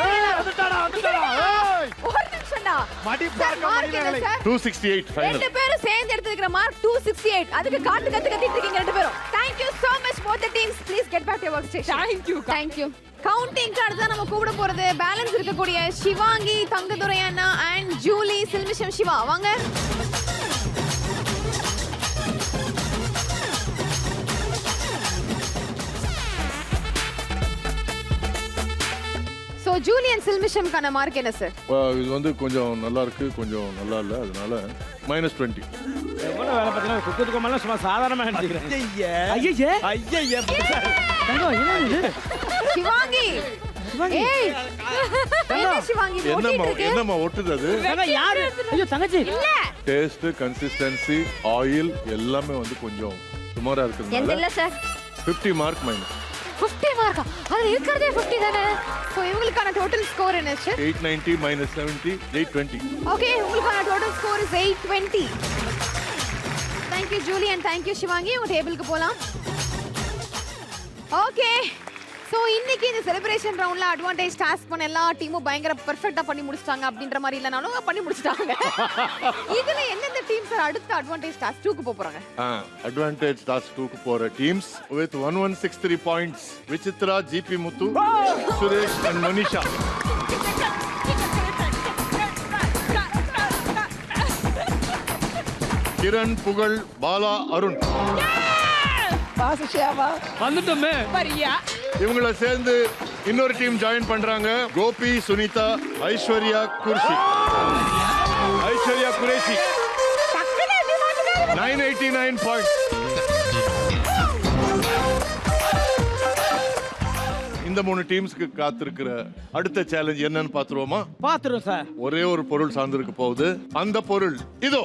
ஏய் வந்துடா ஏய் ஒரு நிமிஷம்டா. மடி பார்க்க முடியல. 268 final. ரெண்டு பேரும் சேர்ந்து எடுத்துக்கிற மார்க் 268. அதுக்கு காட்டு கத்திட்டு இருக்கீங்க ரெண்டு பேரும். Thank you so much both the teams. Please get back to your workstation. Thank you. Counting அடுத்து நம்ம கூப்பிட போறது பேலன்ஸ் இருக்கக்கூடிய சிவாங்கி, தங்கதுரை அண்ணா and ஜூலி, சில்மிஷம் சிவா வாங்க. சோ ஜூலி and சில்மிஷம்கான மார்க் என்ன சார்? இது வந்து கொஞ்சம் நல்லா இருக்கு கொஞ்சம் நல்லா இல்ல அதனால -20. எவ்வளவு வேலை பார்த்தீங்கன்னா குக்கு கோமலாம் சும்மா சாதாரணமா நினைக்கிறேன். ஐயே ஐயே தங்கம் என்ன இது? சிவாங்கி ஏய் என்ன சிவாங்கி என்னம்மா ஒட்டுது அது? தங்க யாரு? ஐயோ தங்கச்சி இல்ல டேஸ்ட், கன்சிஸ்டன்சி, ஆயில் எல்லாமே வந்து கொஞ்சம் சுமாரா இருக்குதுனால இல்ல சார் 50 மார்க் மைனஸ். 50 மார்க்கா அது இருக்கிறதே 50 தானே. சோ இவங்களுக்கான டோட்டல் ஸ்கோர் என்ன சார்? 890 minus 70 820. ஓகே உங்களுக்கான total score is 820. Thank you Julie and thank you Sivaangi. உங்க டேபிளுக்கு போலாம். ஓகே சோ இன்னைக்கு இந்த செலிப்ரேஷன் ரவுண்ட்ல அட்வான்டேஜ் டாஸ்க் பண்ண எல்லா டீமும் பயங்கர பெர்ஃபெக்ட்டா பண்ணி முடிச்சிட்டாங்க அப்படின்ற மாதிரி இல்லனாலும் பண்ணி முடிச்சிட்டாங்க. இதுல எந்தெந்த டீம் சார் அடுத்த அட்வான்டேஜ் டாஸ்க் 2க்கு போறாங்க? அட்வான்டேஜ் டாஸ்க் 2க்கு போற teams with 1163 points. Vichitra, GP Muthu, Suresh and Manisha. Kiran, Pugazh, Bala, Arun. வந்துட்டோமே. பரியா இவங்கள சேர்ந்து இன்னொரு டீம் ஜாயின் பண்றாங்க. கோபி, சுனிதா, ஐஸ்வர்யா, குர்ஷி. ஐஸ்வர்யா குரேஷி 989 points. இந்த 3 டீம்ஸ்க்கு காத்திருக்கிற அடுத்த சேலஞ்ச் என்னன்னு பாத்துருவோமா? பாத்துறோம் சார். ஒரே ஒரு பொருள் சார்ந்திருக்க போகுது. அந்த பொருள் இதோ.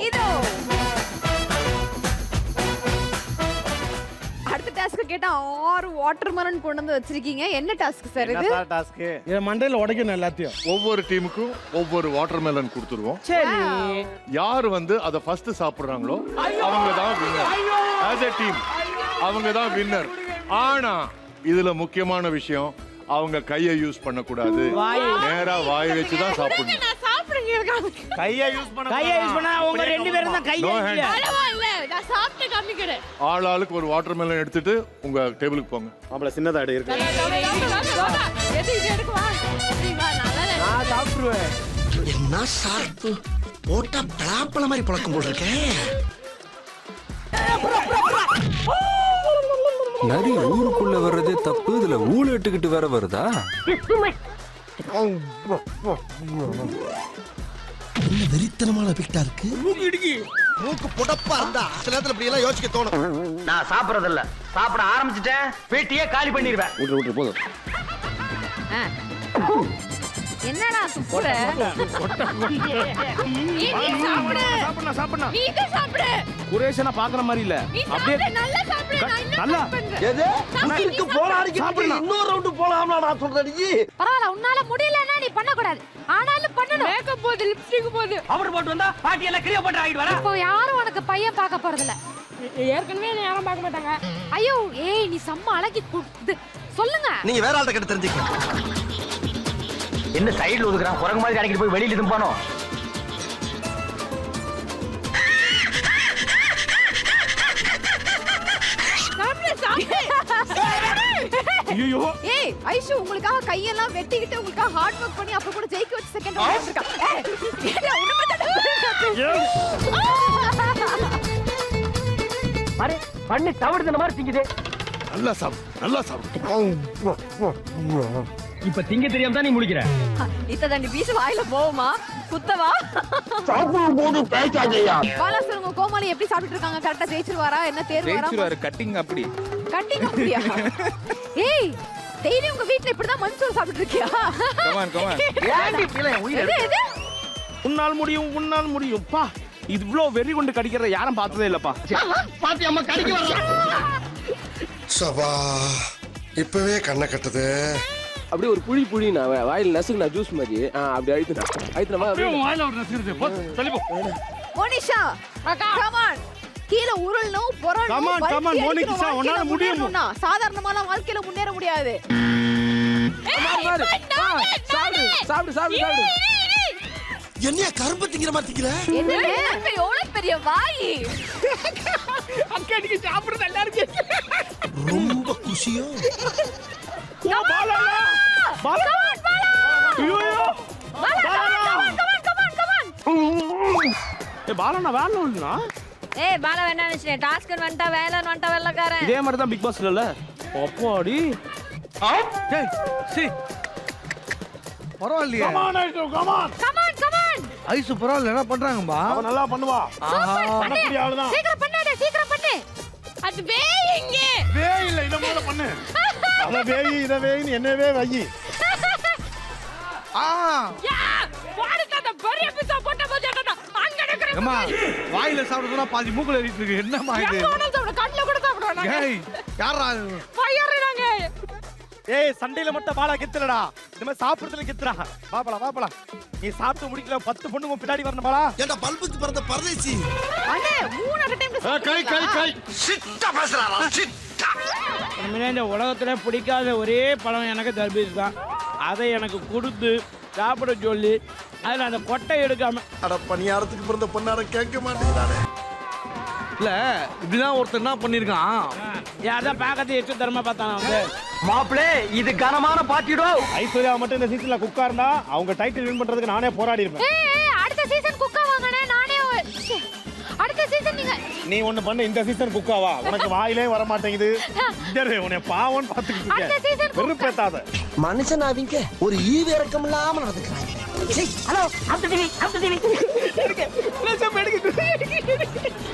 அடுத்த டாஸ்க் கேட்டா 6 வாட்டர்மெலன் கொண்டு வந்து வச்சிருக்கீங்க. என்ன டாஸ்க் சார் இது? என்ன டாஸ்க்? இது மண்டையில உடைக்கணும் எல்லாத்தையும். ஒவ்வொரு டீமுக்கும் ஒவ்வொரு வாட்டர்மெலன் கொடுத்துருவோம். சரி யார் வந்து அத ஃபர்ஸ்ட் சாப்பிடுறாங்களோ அவங்க தான் வின்னர். as a team அவங்க தான் வின்னர். ஆனா இதுல முக்கியமான விஷயம் அவங்க கையை யூஸ் பண்ண கூடாது. நேரா வாய் வச்சு தான் சாப்பிடணும். கையை யூஸ் பண்ணா உங்க ரெண்டு பேரும் தான் கையை இல்ல. பரவாயில்ல நான் சாப்பிட்டு காமிக்கிறேன். ஆளாளுக்கு ஒரு வாட்டர்மெலன் எடுத்துட்டு உங்க டேபிளுக்கு போங்க. மாப்ள சின்னதா இருக்கு. எது இது எடுக்கு வா. நீ வா நல்லா நான் சாப்பிடுவேன். என்ன சார்ப்பு போட்டா பலாப்பழ மாதிரி பழக்கம் போட்டிருக்கேன். நரி ஊருக்குள்ள வர்றதே தப்பு, இதுல ஊழ இட்டுக்கிட்டு வேற வருதா? என்ன வெறித்தனமான பிக்டா இருக்கு. மூக்கு புடப்பா இருந்தா சில நேரத்துல இப்படி எல்லாம் யோசிக்க தோணும். நான் சாப்பிடுறது இல்ல, சாப்பிட ஆரம்பிச்சிட்டேன் வீட்டையே காலி பண்ணிடுவேன். விட்டு போதும். என்னடா துப்புற சாப்பிடலாம் சாப்பிடலாம் நீ இத சாப்பிடு குரேஷனா பாக்குற மாதிரி இல்ல நீ அப்படியே சாப்பிடு நல்லா சாப்பிடு நான் இன்னும் நல்லா. பண்றேன் எது இதுக்கு போராடிக்கிட்டு இன்னொரு ரவுண்டு போலாம்னா நான் சொல்றேன் நீ பரவாயில்ல உன்னால முடியலன்னா நீ பண்ண கூடாது ஆனாலும் பண்ணணும் மேக்கப் போது லிப்ஸ்டிக் போது அவர் போட்டு வந்தா பாட்டி எல்லாம் கிளியோ போட்டு ஆகிட்டு வர இப்போ யாரும் உனக்கு பையன் பார்க்க போறது இல்ல ஏற்கனவே என்ன யாரும் பார்க்க மாட்டாங்க ஐயோ ஏய் நீ செம்ம அழகி சொல்லுங்க நீங்க வேற ஆள்கிட்ட கிட்ட தெரிஞ்சுக்கலாம் என்ன சைடுல ஒதுக்குறான் குரங்கு மாதிரி கடைக்கிட்டு போய் வெளியில இருந்து போனோம் ஐயோ ஏய் ஐஷு உங்களுக்காக கையெல்லாம் வெட்டிக்கிட்டு உங்களுக்காக ஹார்ட் ஒர்க் பண்ணி அப்ப கூட ஜெயிக்க வச்சு செகண்ட் ரவுண்ட் வந்திருக்கா பாரு பண்ணி தவிடுன மாதிரி திங்குதே நல்லா சாப்பிடு நல்லா சாப்பிடு இப்ப திங்க தெரியாம தான் நீ முடிக்கிற இத்ததாண்டி பீஸ் வாயில போகுமா குத்தவா போது பேசாதயா பாலா சொல்லுங்க கோமாளி எப்படி சாப்பிட்டு இருக்காங்க கரெக்டா ஜெயிச்சிருவாரா என்ன தேர்வு ஜெயிச்சிருவாரு கட்டிங் அப்படி கட்டிங் அப்படியா ஏய் டெய்லி உங்க வீட்ல இப்படிதான் மஞ்சள் சாப்பிட்டு இருக்கியா கமான் கமான் ஏன்டி பிள்ளை உயிர் எது எது உன்னால் முடியும் பா இவ்ளோ வெறி கொண்டு கடிக்கிறத யாரும் பார்த்ததே இல்லப்பா பாத்தி அம்மா கடிக்க வர சபா இப்பவே கண்ணை கட்டுது அப்படியே ஒரு புழி நான் வாயில் நசுக்கு நான் ஜூஸ் மாதிரி அப்படி அழுத்தினா வாயில ஒரு நசுக்குது போ தள்ளி போ மோனிஷா கம் ஆன் கீழ உருளணும் Come on, come on, Monisha, உன்னால முடியும். சாதாரணமான வாழ்க்கையில முன்னேற முடியாது சாப்பிடு என்னைய கரும்பு திங்கிற மாதிரி திங்கிற எவ்வளவு பெரிய வாய் அக்கா நீங்க சாப்பிடுறது நல்லா இருக்கு ரொம்ப குஷியோ பாலா ஐயோ பாலா வேலை இல்லைனா ஏய் பாலா என்ன நினைச்சே டாஸ்க் வந்துட்டா வேலைன்னு வந்துட்டா வெள்ளக்காரன் இதே மாதிரி தான் பிக் பாஸ் இல்ல அப்பாடி டேய் சி பரவாயில்லையே கமான் ஐசு பரவாயில்ல என்ன பண்றாங்கப்பா அவன் நல்லா பண்ணுவா பண்ணக்கூடிய ஆளுதான் சீக்கிரம் பண்ணு அது வேயிங்க வேய் இல்ல இத முதல்ல பண்ணு அத வேய் இத வேய்னு என்னவே வையி யா வாடா அந்த பெரிய பிசா போட்ட போஜட்டா அங்க நடக்குற அம்மா வாயில சாப்பிடுறதுனா பாதி மூக்குல ஏறிட்டு இருக்கு என்னம்மா இது சாப்பிட கண்ணுல கூட சாப்பிடுவாங்க ஏய் யாரா ஃபயர்றாங்க ஏய் சண்டையில மட்டும் பாலா கெத்துலடா இந்த மாதிரி சாப்பிடுறதுல கெத்துறா வாப்பலா நீ சாப்பிட்டு முடிக்கல 10 பொண்ணுங்க பின்னாடி வரணும் பாலா ஏண்டா பல்புக்கு பிறந்த பரதேசி அண்ணே 3 அட் டைம் கை சிட்டா பேசுறாரா சிட்டா இந்த உலகத்துல பிடிக்காத ஒரே பழம் எனக்கு தர்பீஸ் தான் அதை எனக்கு கொடுத்து சாப்பிட சொல்லி அதில் அந்த கொட்டை எடுக்காம அட பணியாரத்துக்கு பிறந்த பொண்ணார கேட்க மாட்டேங்கிறானே இல்ல இப்படிதான் ஒருத்தர் என்ன பண்ணிருக்கான் யாரதான் பார்க்கறது எச்சு தரமா பார்த்தானா வந்து மாப்பிளே இது கனமான பாட்டிடோ ஐஸ்வர்யா மட்டும் இந்த சீசன்ல குக்கா இருந்தா அவங்க டைட்டில் வின் பண்றதுக்கு நானே போராடி இருப்பேன் ஏய் அடுத்த சீசன் குக்கா வாங்கனே நானே அடுத்த சீசன் நீங்க நீ ஒண்ணு பண்ணு இந்த சீசன் குக்காவா உனக்கு வாயிலே வர மாட்டேங்குது உன்னை பாவம் பாத்துக்கிட்டு அடுத்த இருக்கேன் சீசன் வெறுப்பேத்தாத மனுஷன் அவங்க ஒரு ஈவ இறக்கம் இல்லாம நடந்துக்கிறாங்க ஹலோ அந்த டிவி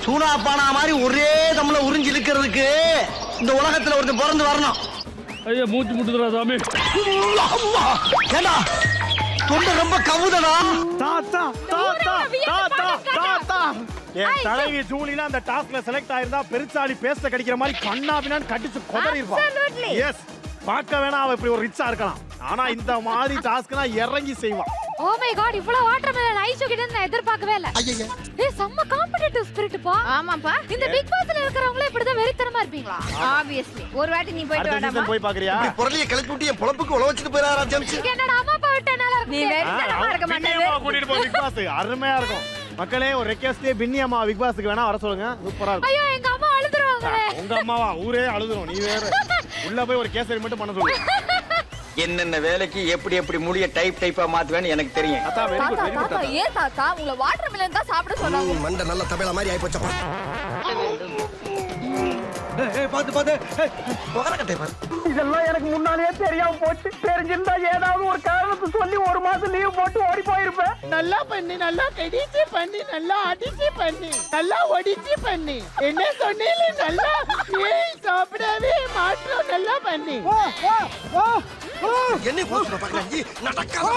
சூனா பானா மாதிரி ஒரே தம்ல உறிஞ்சி இழுக்கிறதுக்கு இந்த உலகத்துல ஒருத்தன் பிறந்து வரணும் ஐயோ மூச்சு முட்டுதுடா சாமி ஏண்டா தொண்டை ரொம்ப கவுதடா என் தலைவி ஜூலினா அந்த டாஸ்க்ல செலக்ட் ஆயிருந்தா பெருச்சாளி பேஸ்ட கடிக்கிற மாதிரி கண்ணா பின்னான்னு கடிச்சு கொதறி இருப்பான் எஸ் பார்க்க வேணா அவ இப்படி ஒரு ரிச்சா இருக்கலாம் ஆனா இந்த மாதிரி டாஸ்க்னா இறங்கி செய்வான் ஓ மை காட் இவ்வளவு வாட்டர்மெலன் ஐஸ் கிட்ட நான் எதிர்பார்க்கவே இல்ல ஏய் செம்ம காம்படிட்டிவ் ஸ்பிரிட் பா ஆமாப்பா இந்த பிக் பாஸ்ல இருக்கிறவங்களே இப்படி தான் வெறித்தனமா இருப்பீங்களா ஆப்வியஸ்லி ஒரு வாட்டி நீ போயிட்டு அடுத்த வாடாமா சீசன் போய் பாக்குறியா இப்படி பொருளிய கிளப்பி விட்டு என் பொழப்புக்கு உழ வச்சுட்டு போயிடாரா ஜம்ஸ் இங்க என்னடா அம்மா அப்பா விட்ட நல்லா நீ இருக்கு வெறித்தனமா இருக்க பின்னி அம்மா மாட்டே கூட்டிட்டு போ பிக் பாஸ் அருமையா இருக்கும் மக்களே ஒரு ரெக்வெஸ்ட் பின்னி அம்மா பிக் பாஸ்க்கு வேணா வர சொல்லுங்க சூப்பரா இருக்கும் ஐயோ எங்க அம்மா அழுதுருவாங்களே உங்க அம்மாவா ஊரே அழுதுரும் நீ வேற உள்ள போய் ஒரு கேசரி மட்டும் பண்ண சொல்லு என்னென்ன வேலைக்கு எப்படி முடிய டைப்பா மாத்துவேன்னு எனக்கு தெரியும் அத்தா வெரி குட் வெரி குட் தாத்தா ஏன் தாத்தா உங்களை வாட்டர்மெலன் தான் சாப்பிட சொன்னாங்க மண்ட நல்ல தபேலா மாதிரி ஆயி போச்சப்பா இதெல்லாம் எனக்கு முன்னாலேயே தெரியாம போச்சு. தெரிஞ்சிருந்தா ஏதாவது ஒரு காரணத்தை சொல்லி 1 மாசம் லீவ் போட்டு ஓடி போயிருப்பேன். நல்லா பண்ணி, நல்லா கடிச்சு பண்ணி, நல்லா அடிச்சு பண்ணி, நல்லா ஒடிச்சு பண்ணி, என்ன சொன்னீங்க? நல்லா ஏய் சாப்பிடவே மாட்டோம். நல்லா பண்ணி என்ன போச்சு பார்க்கலாம் நடக்காத